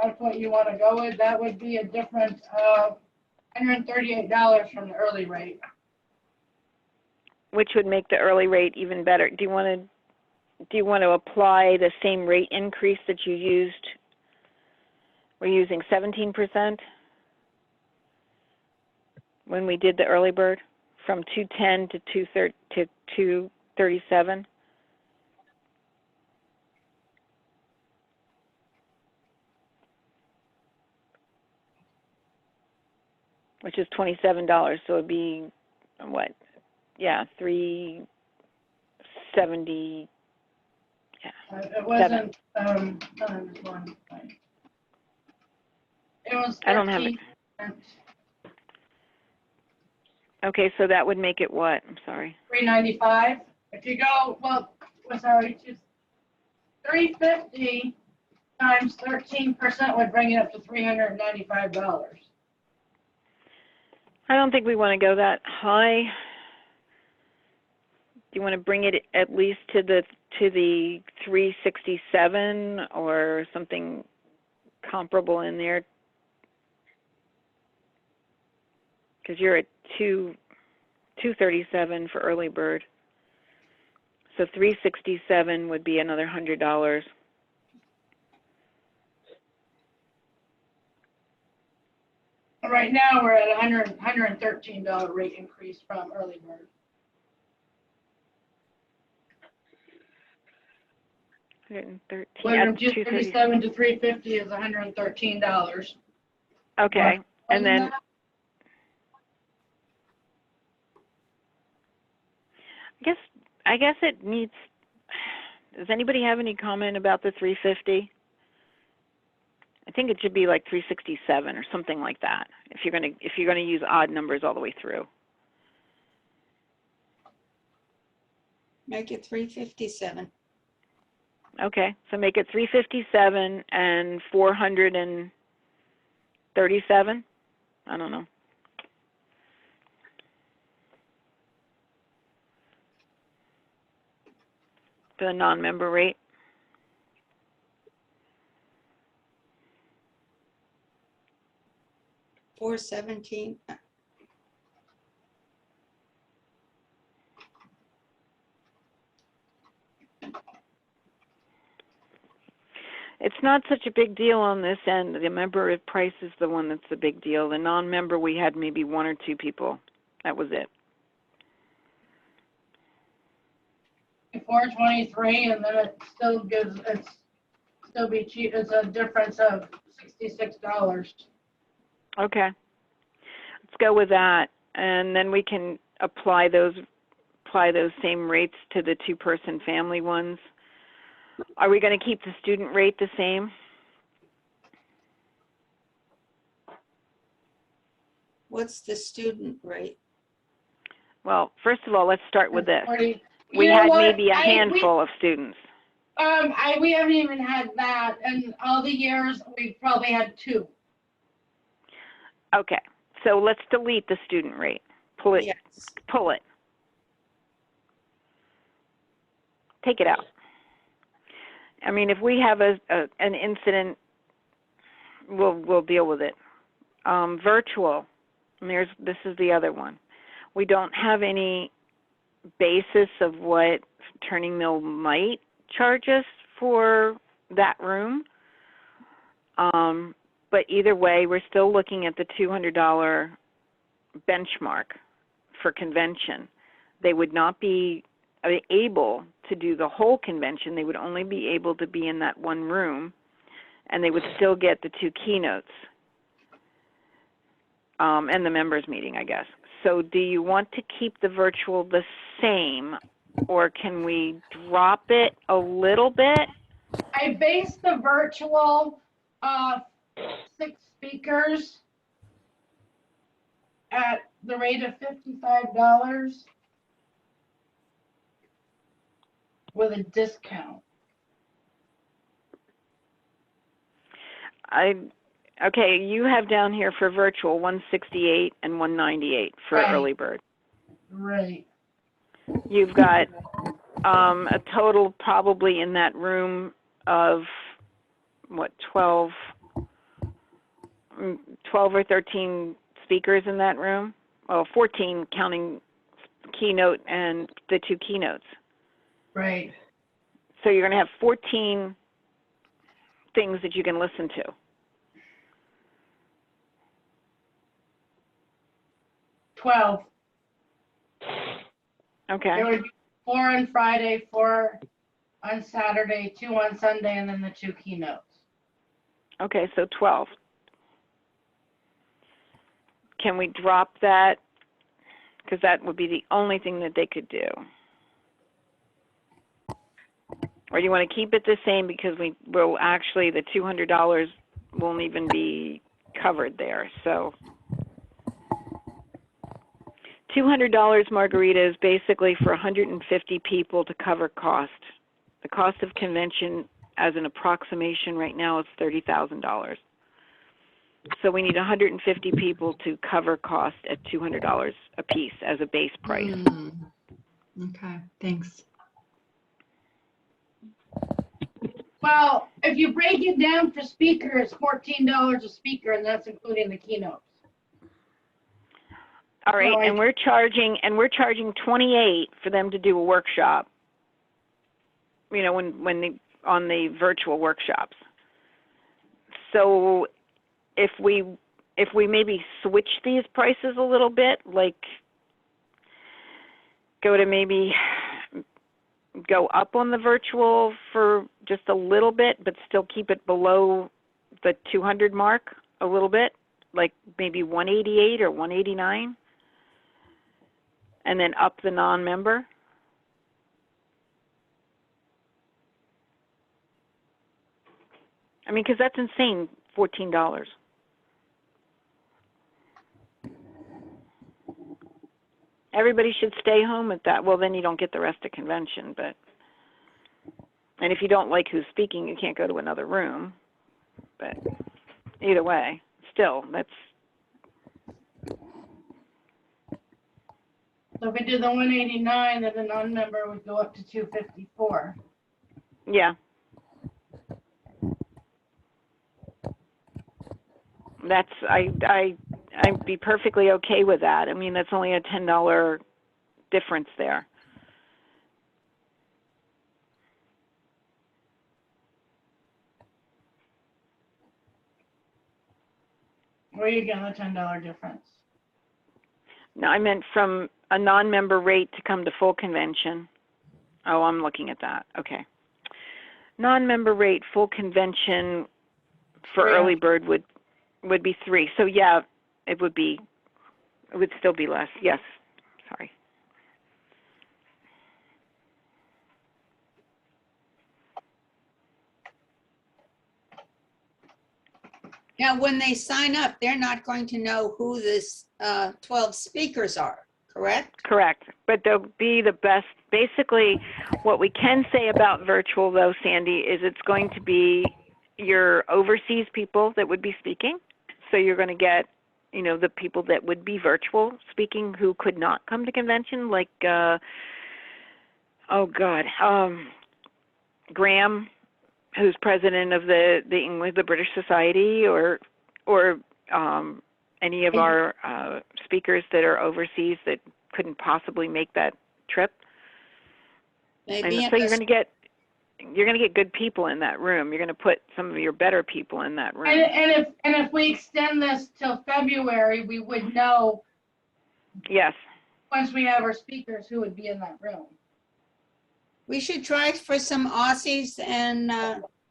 That's what you want to go with. That would be a difference of $138 from the early rate. Which would make the early rate even better. Do you want to apply the same rate increase that you used? We're using 17% when we did the early bird, from 210 to 237. Which is $27, so it'd be what? Yeah, 370. It wasn't, one. It was 13. I don't have it. Okay, so that would make it what? I'm sorry. 395. If you go, sorry, 350 times 13% would bring it up to $395. I don't think we want to go that high. Do you want to bring it at least to the 367 or something comparable in there? Because you're at 237 for early bird. So 367 would be another $100. Right now, we're at a $113 rate increase from early bird. Went from 237 to 350 is $113. Okay, and then I guess it needs. Does anybody have any comment about the 350? I think it should be like 367 or something like that. If you're gonna use odd numbers all the way through. Make it 357. Okay, so make it 357 and 437. I don't know. For the non-member rate. $417. It's not such a big deal on this end. The member price is the one that's the big deal. The non-member, we had maybe one or two people. That was it. 423, and then it still be cheap. It's a difference of $66. Okay. Let's go with that. And then we can apply those same rates to the two-person family ones. Are we going to keep the student rate the same? What's the student rate? Well, first of all, let's start with this. 40. We You know had what? maybe a handful of students. We haven't even had that, and all the years we've probably had 2. Okay, so let's delete the student rate. Pull it. Yes. Pull it. Take it out. I mean, if we have an incident, we'll deal with it. virtual, and this is the other one. We don't have any basis of what Turning Mill might charge us for that room. But either way, we're still looking at the $200 benchmark for convention. They would not be able to do the whole convention. They would only be able to be in that one room, and they would still get the 2 keynotes and the members meeting, I guess. So do you want to keep the virtual the same, or can we drop it a little bit? I based the virtual 6 speakers at the rate of $55 with a discount. Okay, you have down here for virtual 168 and 198 for Right. early bird. Right. You've got a total probably in that room of what, 12 or 13 speakers in that room. Well, 14 counting keynote and the 2 keynotes. Right. So you're going to have 14 things that you can listen to. $12. Okay. There would be 4 on Friday, 4 on Saturday, 2 on Sunday, and then the 2 keynotes. Okay, so 12. Can we drop that? Because that would be the only thing that they could do. Or do you want to keep it the same because we will actually, the $200 won't even be covered there. So $200, Margarita, is basically for 150 people to cover cost. The cost of convention as an approximation right now is $30,000. So we need 150 people to cover cost at $200 a piece as a base price. Okay, thanks. Well, if you break it down for speaker, it's $14 a speaker, and that's including the keynotes. All right, No, and we're charging $28 for them to do a workshop. You know, on the virtual workshops. So if we maybe switch these prices a little bit, like go up on the virtual for just a little bit, but still keep it below the 200 mark a little bit, like maybe 188 or 189, and then up the non-member. I mean, because that's insane, $14. Everybody should stay home at that. Well, then you don't get the rest of convention, but, and if you don't like who's speaking, you can't go to another room. But either way, still, that's. So if we do the 189, then the non-member would go up to 254. Yeah. That's, I'd be perfectly okay with that. I mean, that's only a $10 difference there. Where are you getting the $10 difference? No, I meant from a non-member rate to come to full convention. Oh, I'm looking at that. Okay. Non-member rate, full convention for Yeah. early bird would be 3. So yeah, it would still be less. Yes. Sorry. Now, when they sign up, they're not going to know who this 12 speakers are, correct? Correct. But they'll be the best. Basically, what we can say about virtual, though, Sandy, is it's going to be your overseas people that would be speaking. So you're going to get, you know, the people that would be virtual speaking who could not come to convention, like, Graham, who's president of the British Society, or any of our speakers that are overseas that couldn't possibly make that trip. Maybe And so you're going to get good people in that room. You're going to put some of your better people in that room. And if we extend this till February, we would know Yes. once we have our speakers who would be in that room. we should try for some Aussies and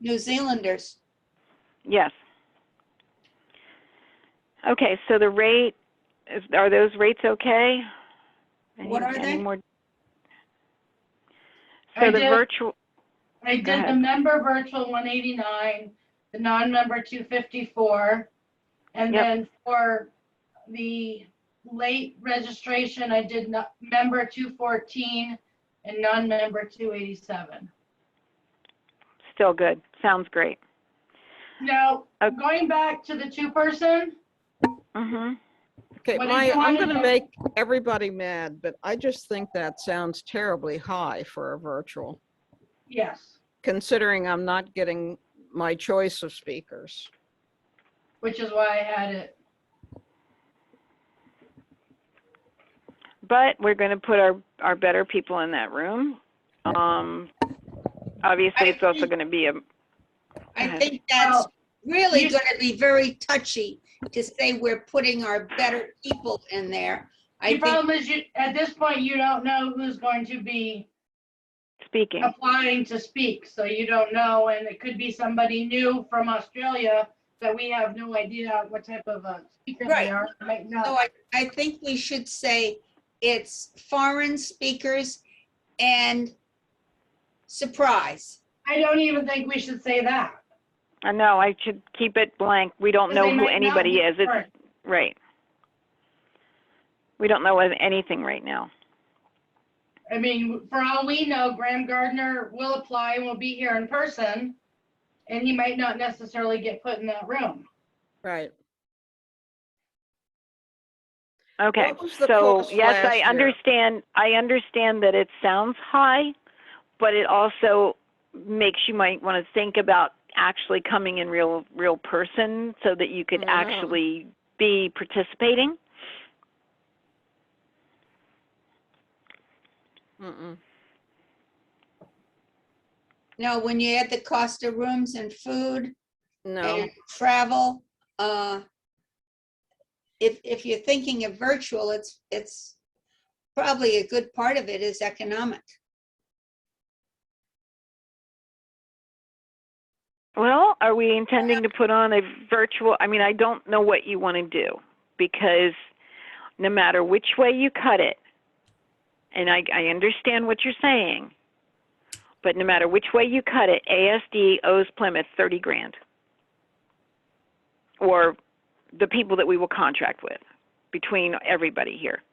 New Zealanders. Yes. Okay, so the rate, are those rates okay? What are they? More? I So the did- virtual, I Go did the ahead. member virtual 189, the non-member 254, and Yep. then for the late registration, I did member 214 and non-member 287. still good. Sounds great. Now, Okay. going back to the two-person, Mm-hmm. Okay, What did Maya, you I'm wanna going to do? make everybody mad, but I just think that sounds terribly high for a virtual, yes, considering I'm not getting my choice of speakers. which is why I had it. But we're going to put our better people in that room. Obviously, it's also going to be a, I ahead. think that's really you- going to be very touchy to say we're putting our better people in there. I The think, problem is, at this point, you don't know who's going to be speaking. applying to speak, so you don't know, and it could be somebody new from Australia that we have no idea what type of a speaker Right. they are, right so now. I think we should say it's foreign speakers and surprise. I don't even think we should say that. I know, I should keep it blank. We don't know They who might not anybody be is. It's, foreign. right. We don't know anything right now. I mean, for all we know, Graham Gardner will apply and will be here in person, and he might not necessarily get put in that room. Right. Okay, What was the so cost yes, last year? I understand that it sounds high, but it also makes you might want to think about actually coming in real person so that you could Mhm. actually be participating. Mm-mm. No, when you add the cost of rooms and food No, and travel, if you're thinking of virtual, it's probably a good part of it is economic. Well, are we intending to put on a virtual, I mean, I don't know what you want to do, because no matter which way you cut it, and I understand what you're saying, but no matter which way you cut it, ASD owes Plymouth 30 grand. Or the people that we will contract with, between everybody here.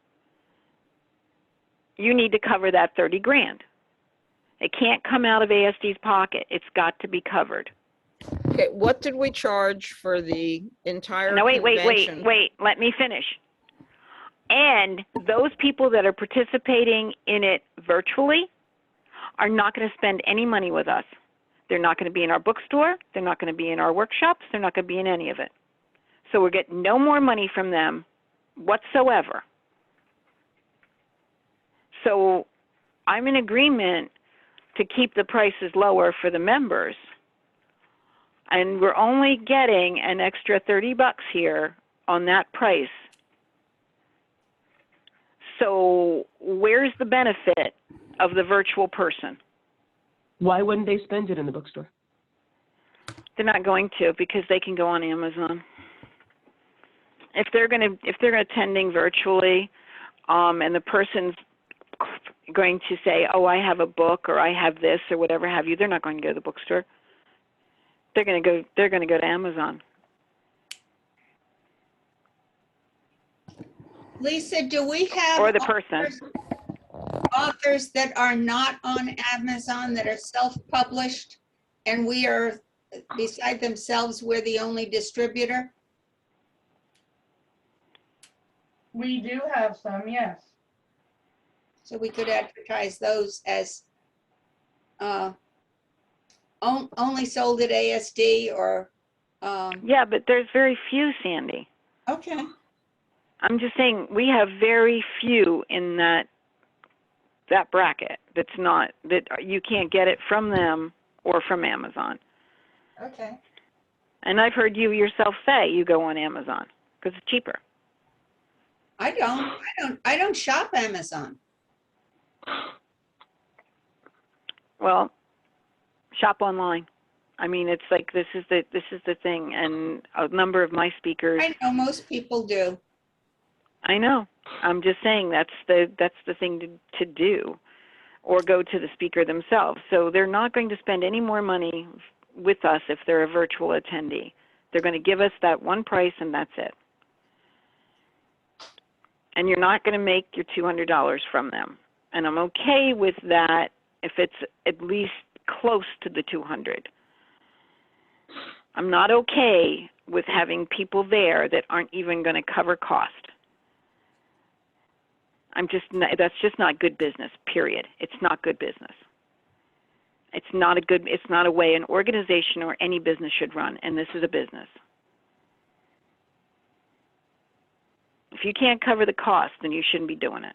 You need to cover that 30 grand. It can't come out of ASD's pocket. It's got to be covered. okay, what did we charge for the entire No, wait, convention? let me finish. And those people that are participating in it virtually are not going to spend any money with us. They're not going to be in our bookstore. They're not going to be in our workshops. They're not going to be in any of it. So we're getting no more money from them whatsoever. So I'm in agreement to keep the prices lower for the members. And we're only getting an extra $30 here on that price. So where's the benefit of the virtual person? Why wouldn't they spend it in the bookstore? They're not going to, because they can go on Amazon. If they're attending virtually, and the person's going to say, "Oh, I have a book," or "I have this," or whatever have you, they're not going to go to the bookstore. They're going to go to Amazon. Lisa, do we have Or the person. authors that are not on Amazon that are self-published and we are, beside themselves, we're the only distributor? We do have some, yes. So we could advertise those as only sold at ASD or, Yeah, but there's very few, Sandy. okay. I'm just saying we have very few in that bracket that you can't get it from them or from Amazon. Okay. And I've heard you yourself say you go on Amazon because it's cheaper. I don't shop Amazon. Well, shop online. I mean, it's like this is the thing, and a number of my speakers. I know most people do. I know. I'm just saying that's the thing to do, or go to the speaker themselves. So they're not going to spend any more money with us if they're a virtual attendee. They're going to give us that one price, and that's it. And you're not going to make your $200 from them. And I'm okay with that if it's at least close to the 200. I'm not okay with having people there that aren't even going to cover cost. That's just not good business, period. It's not good business. It's not a way an organization or any business should run, and this is a business. If you can't cover the cost, then you shouldn't be doing it.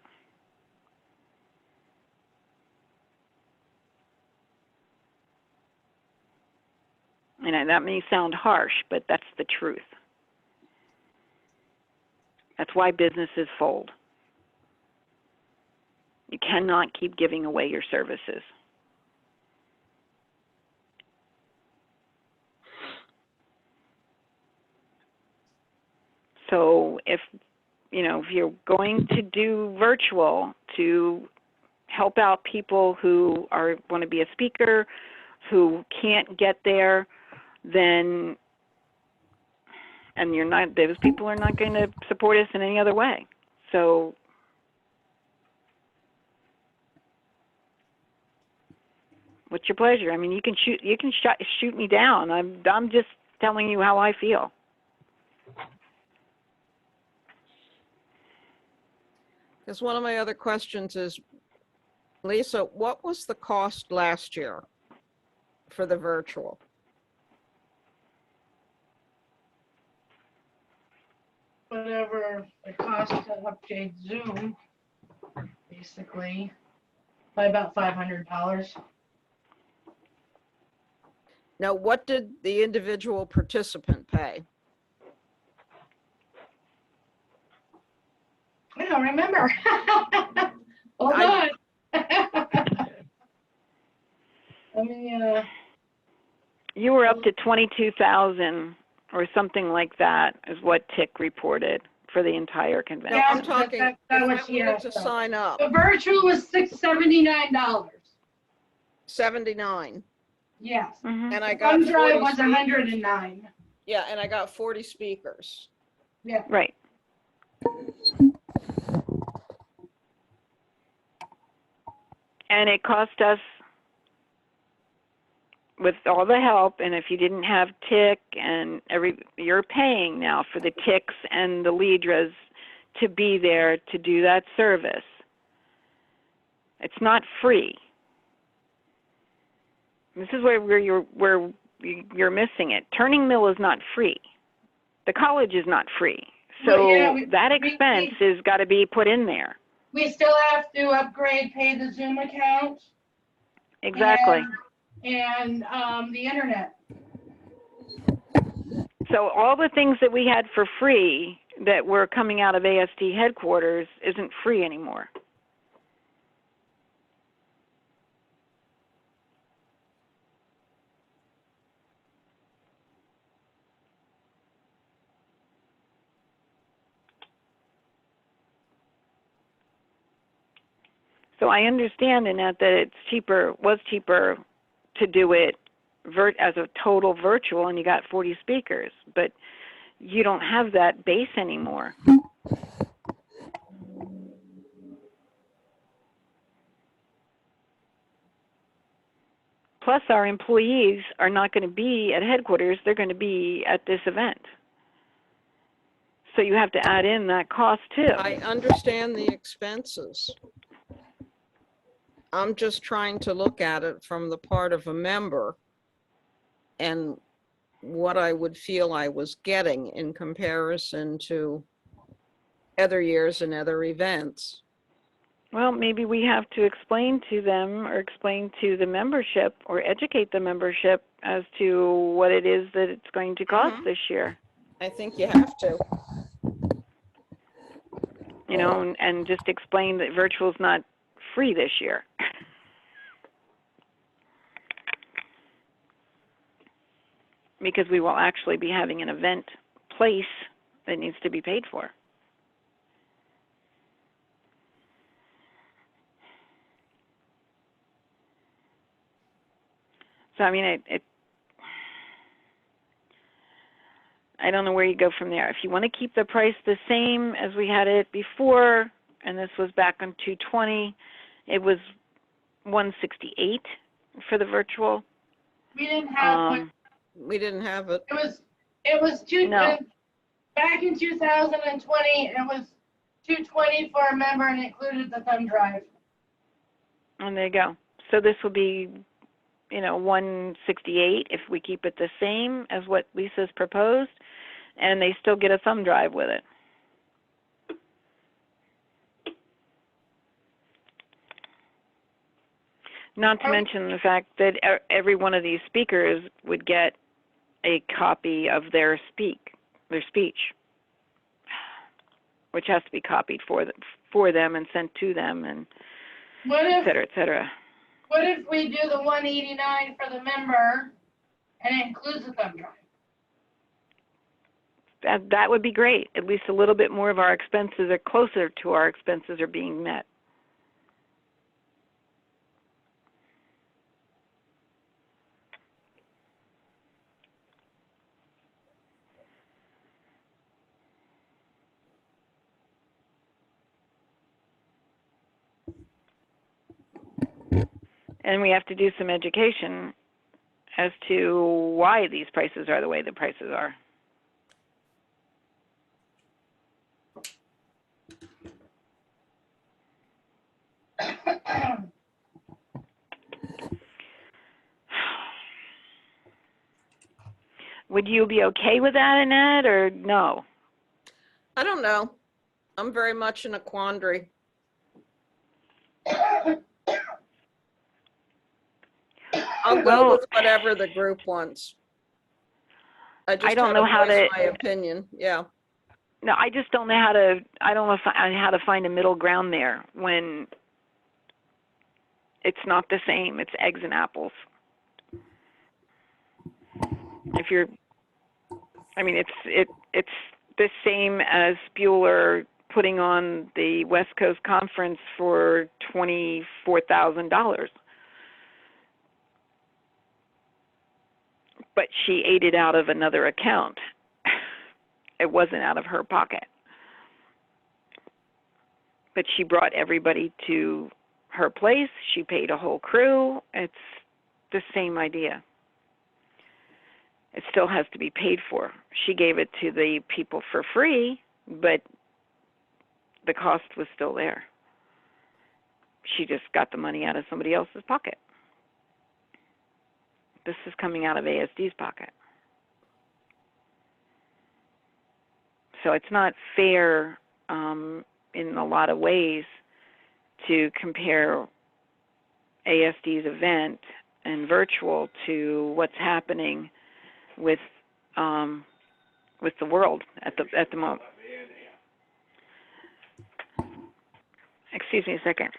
And that may sound harsh, but that's the truth. That's why businesses fold. You cannot keep giving away your services. So if you're going to do virtual to help out people who want to be a speaker, who can't get there, then, and those people are not going to support us in any other way. So what's your pleasure? I mean, you can shoot me down. I'm just telling you how I feel. Because one of my other questions is, Lisa, what was the cost last year for the virtual? Whatever it costs to update Zoom, basically, by about $500. Now, what did the individual participant pay? I don't remember. Hold I- on. Let me, You were up to 22,000 or something like that is what TIC reported for the entire convention. No, Yeah, I'm talking, that if I was- wanted yeah, to so- sign up, the virtual was $679. 79, Yes. Mhm. and I got OneDrive 40 was speakers. 109. Yeah, and I got 40 speakers. Yeah. Right. And it cost us, with all the help, and if you didn't have TIC and you're paying now for the TICs and the Lidras to be there to do that service. It's not free. This is where you're missing it. Turning Mill is not free. The college is not free. So Well, yeah, that expense has got to be put in there. We still have to upgrade, pay the Zoom account. Exactly. And the internet. So all the things that we had for free that were coming out of ASD headquarters isn't free anymore. So I understand, Annette, that was cheaper to do it as a total virtual, and you got 40 speakers, but you don't have that base anymore. Plus, our employees are not going to be at headquarters, they're going to be at this event. So you have to add in that cost too. I understand the expenses. I'm just trying to look at it from the part of a member and what I would feel I was getting in comparison to other years and other events. Well, maybe we have to explain to them or explain to the membership or educate the membership as to what it is that it's going to cost Mhm. this year, I think you have to. you know, and just explain that virtual is not free this year. Because we will actually be having an event place that needs to be paid for. So, I mean, I don't know where you go from there. If you want to keep the price the same as we had it before, and this was back on 220, it was 168 for the virtual. We didn't have one. We didn't have it. It was No. back in 2020, it was $220 for a member and included the thumb drive. And there you go. So this will be, you know, 168 if we keep it the same as what Lisa's proposed, and they still get a thumb drive with it. Not to mention the fact that every one of these speakers would get a copy of their speech, which has to be copied for them and sent to them, and et cetera, et cetera. What if we do the $189 for the member and it includes the thumb drive? That would be great. At least a little bit more of our expenses are closer to our expenses are being met. And we have to do some education as to why these prices are the way the prices are. Would you be okay with that, Annette, or no? I don't know. I'm very much in a quandary. I'll go Well, with whatever the group wants. I don't know how voice to- my opinion. Yeah. No, I just don't know how to. I don't know how to find a middle ground there when it's not the same. It's eggs and apples. If you're, I mean, it's the same as Bueller putting on the West Coast Conference for $24,000. But she ate it out of another account. It wasn't out of her pocket. But she brought everybody to her place. She paid a whole crew. It's the same idea. It still has to be paid for. She gave it to the people for free, but the cost was still there. She just got the money out of somebody else's pocket. This is coming out of ASD's pocket. So it's not fair in a lot of ways to compare ASD's event and virtual to what's happening with the world at the moment. Excuse me a second.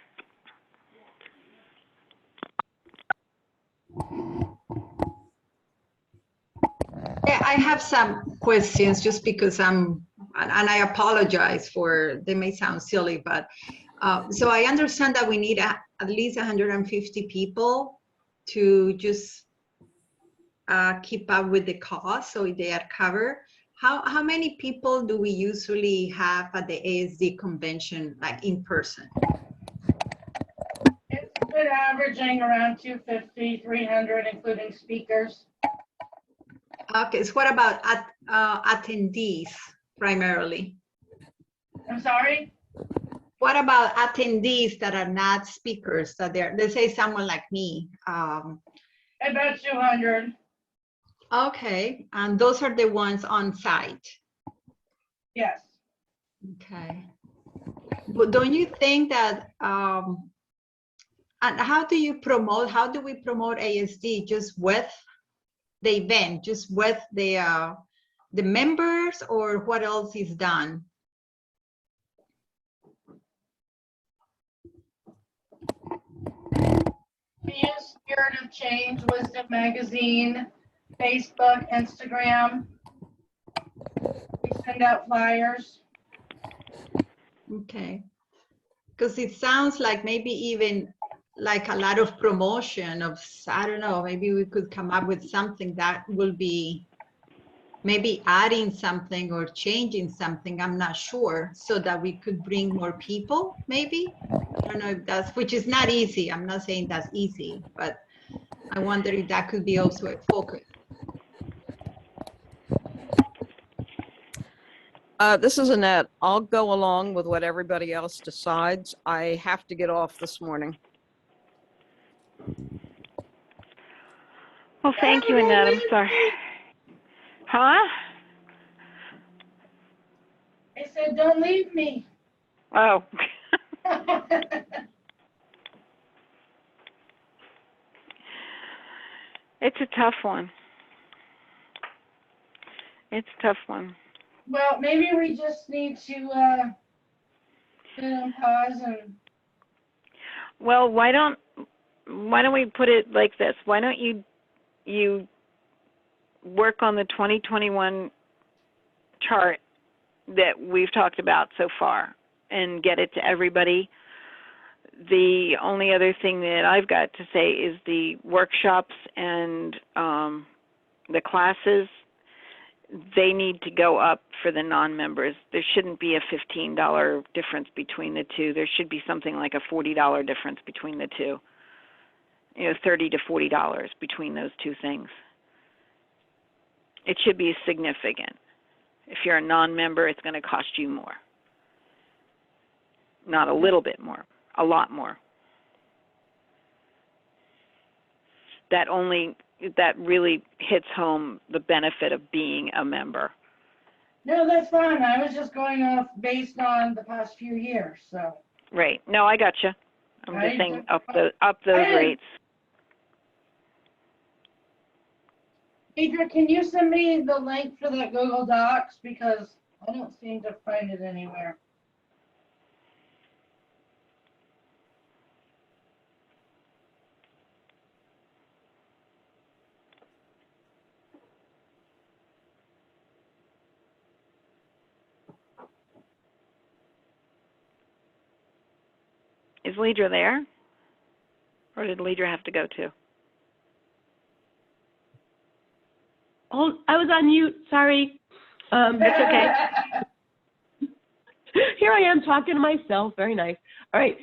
Yeah, I have some questions just because and I apologize for, they may sound silly, but so I understand that we need at least 150 people to just keep up with the cost so they are covered. How many people do we usually have at the ASD convention, like in person? It's been averaging around 250, 300, including speakers. Okay, so what about attendees primarily? I'm sorry? What about attendees that are not speakers, that they're, let's say someone like me? About 200. Okay, and those are the ones on site. Yes. Okay. But don't you think that, and how do we promote ASD just with the event, just with the members, or what else is done? We use Spirit of Change, Wisdom Magazine, Facebook, Instagram. We send out flyers. Okay. Because it sounds like maybe even like a lot of promotion of, I don't know, maybe we could come up with something that will be maybe adding something or changing something, I'm not sure, so that we could bring more people, maybe. I don't know if that's, which is not easy. I'm not saying that's easy, but I wonder if that could be also a focus. This is Annette. I'll go along with what everybody else decides. I have to get off this morning. Well, thank you, Annette. I'm sorry. Huh? I said, don't leave me. Oh. It's a tough one. It's a tough one. Well, maybe we just need to put it on pause and. Well, why don't we put it like this? Why don't you work on the 2021 chart that we've talked about so far and get it to everybody? The only other thing that I've got to say is the workshops and the classes, they need to go up for the non-members. There shouldn't be a $15 difference between the two. There should be something like a $40 difference between the two. You know, $30 to $40 between those two things. It should be significant. If you're a non-member, it's going to cost you more. Not a little bit more, a lot more. That really hits home the benefit of being a member. No, that's fine. I was just going off based on the past few years, so. Right. No, I gotcha. I'm just saying up those rates. Deidre, can you send me the link for that Google Docs? Because I don't seem to find it anywhere. Is Leidra there? Or did Leidra have to go too? Oh, I was on mute. Sorry. That's okay. Here I am talking to myself. Very nice. All right.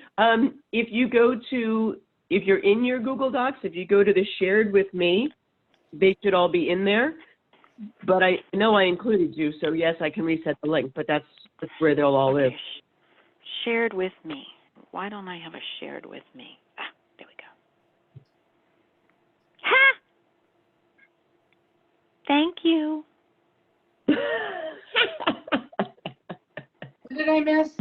If you're in your Google Docs, if you go to the shared with me, they should all be in there. But I know I included you, so yes, I can reset the link. But that's where they'll all live. Shared with me. Why don't I have a shared with me? Ah, there we go. Ha! Thank you. What did I miss?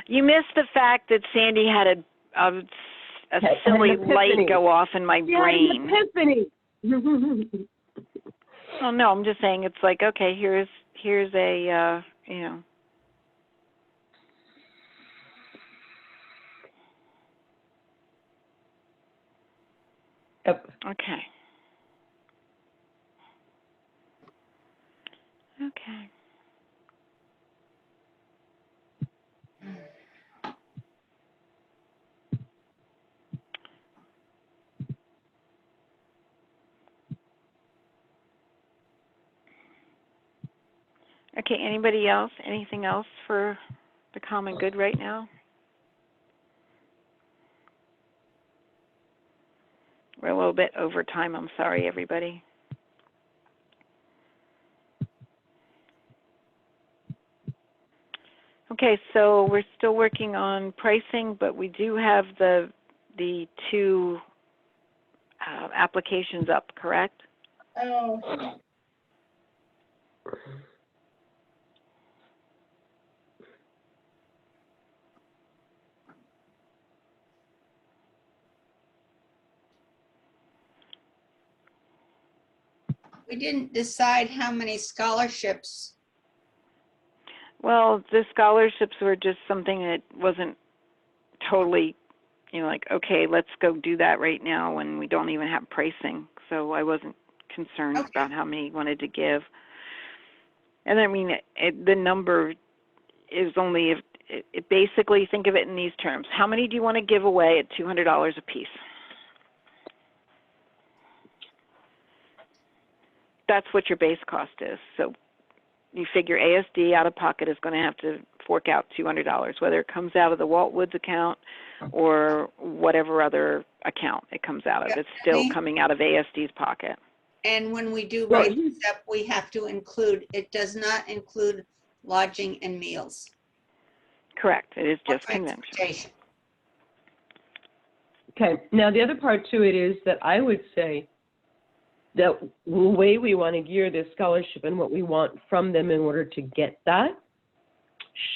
You missed the fact that Sandy had a silly light go off in my brain. Epiphany. Oh no, I'm just saying it's like, okay, here's a you know. Yep. Okay. Okay. Okay, anybody else? Anything else for the common good right now? We're a little bit over time. I'm sorry, everybody. Okay, so we're still working on pricing, but we do have the two applications up, correct? Oh, We didn't decide how many scholarships. Well, the scholarships were just something that wasn't totally, like, okay, let's go do that right now when we don't even have pricing. So I wasn't concerned Okay. about how many he wanted to give. And I mean, the number is only, it basically, think of it in these terms. How many do you want to give away at $200 a piece? That's what your base cost is. So you figure ASD out of pocket is going to have to fork out $200, whether it comes out of the Walt Woods account or whatever other account it comes out of. Yeah. It's still coming out of ASD's pocket. And when we do Well, write this up, we have to include, it does not include lodging and meals. Correct. It is or just convention. transportation. Okay, now the other part to it is that I would say that the way we want to gear this scholarship and what we want from them in order to get that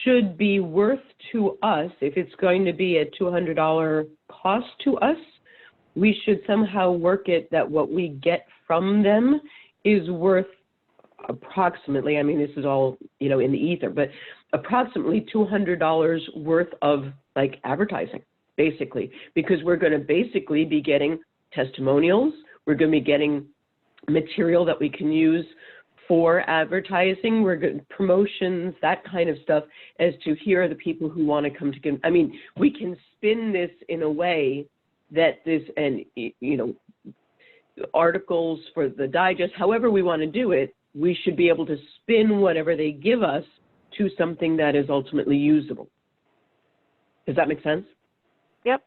should be worth to us. If it's going to be a $200 cost to us, we should somehow work it that what we get from them is worth approximately, I mean, this is all, in the ether, but approximately $200 worth of like advertising, basically, because we're going to basically be getting testimonials. We're going to be getting material that we can use for advertising. We're getting promotions, that kind of stuff, as to here are the people who want to come to, I mean, we can spin this in a way that this, and, articles for the digest, however we want to do it, we should be able to spin whatever they give us to something that is ultimately usable. Does that make sense? Yep.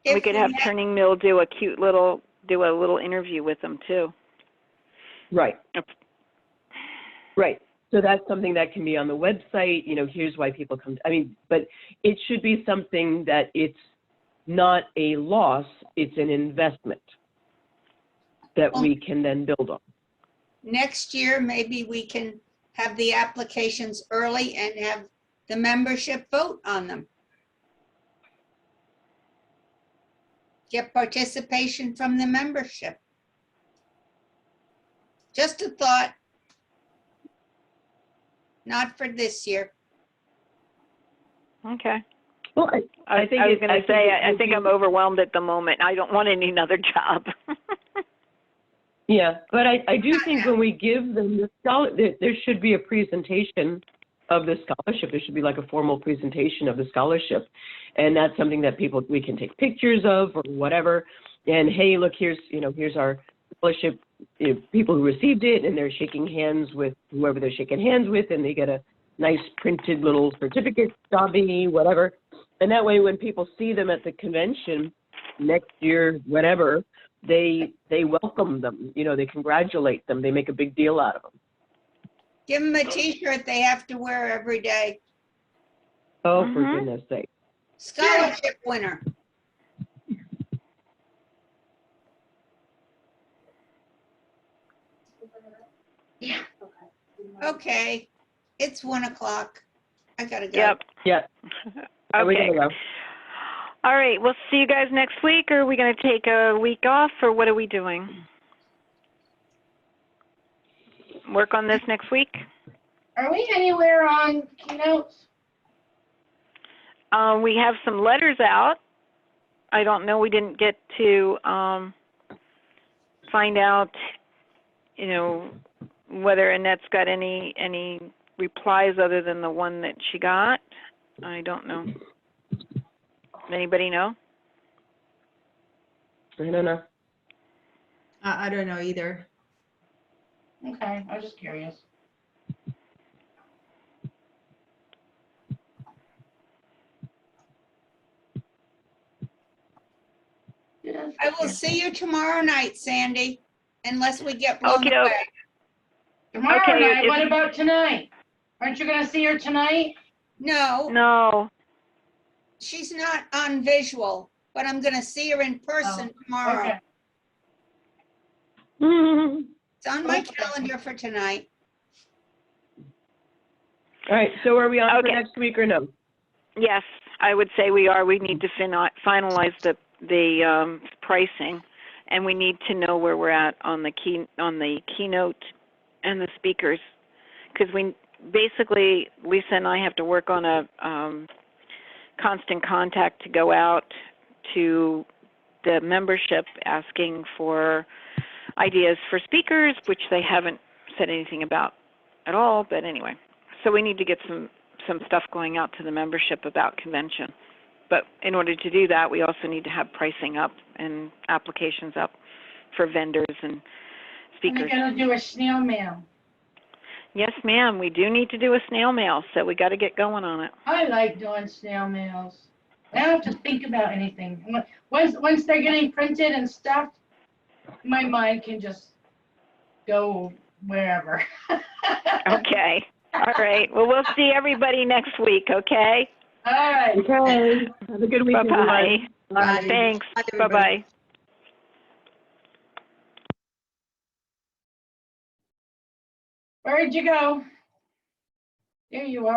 If We could have Turning Mill do a little interview with them too. Right. Yep. Right. So that's something that can be on the website, here's why people come, but it should be something that it's not a loss, it's an investment that we can then build on. Next year, maybe we can have the applications early and have the membership vote on them. Get participation from the membership. Just a thought. Not for this year. Okay. Well, I think I was going to say, I think I'm overwhelmed at the moment. I don't want any another job. Yeah, but I do think when we give them the scholarship, there should be a presentation of the scholarship. There should be like a formal presentation of the scholarship. And that's something that we can take pictures of or whatever. And hey, look, here's our scholarship, people who received it, and they're shaking hands with whoever they're shaking hands with, and they get a nice printed little certificate, stubby, whatever. And that way, when people see them at the convention next year, whatever, they welcome them, they congratulate them, they make a big deal out of them. Give them a t-shirt they have to wear every day. Oh, for goodness sake. Scholarship winner. Yeah. Okay, it's 1 o'clock. I gotta go. Yep. Yeah. Are we Okay. gonna go? All right. We'll see you guys next week. Or are we going to take a week off, or what are we doing? Work on this next week? Are we anywhere on keynotes? We have some letters out. I don't know. We didn't get to find out, whether Annette's got any replies other than the one that she got. I don't know. Anybody know? I don't know. I don't know either. Okay, I was just curious. I will see you tomorrow night, Sandy, unless we get blown Okey-doke. away. Tomorrow Okay, night, if- what about tonight? Aren't you gonna see her tonight? No, No. she's not on visual, but I'm gonna see her in person tomorrow. Okay. It's on my Okay. calendar for tonight. All right, so are we on Okay. for next week or no? Yes, I would say we are. We need to finalize the pricing, and we need to know where we're at on the keynote and the speakers, because we basically, Lisa and I have to work on a constant contact to go out to the membership asking for ideas for speakers, which they haven't said anything about at all, but anyway. So we need to get some stuff going out to the membership about convention. But in order to do that, we also need to have pricing up and applications up for vendors and And speakers. they're gonna do a snail mail. Yes, ma'am, we do need to do a snail mail, so we got to get going on it. I like doing snail mails. I don't have to think about anything. Once they're getting printed and stuffed, my mind can just go wherever. Okay. All right. Well, we'll see everybody next week, okay? All right. Okay. Have a good week, Bye-bye. everyone. Bye. Thanks. Bye, everybody. Bye-bye. Where'd you go? There you are.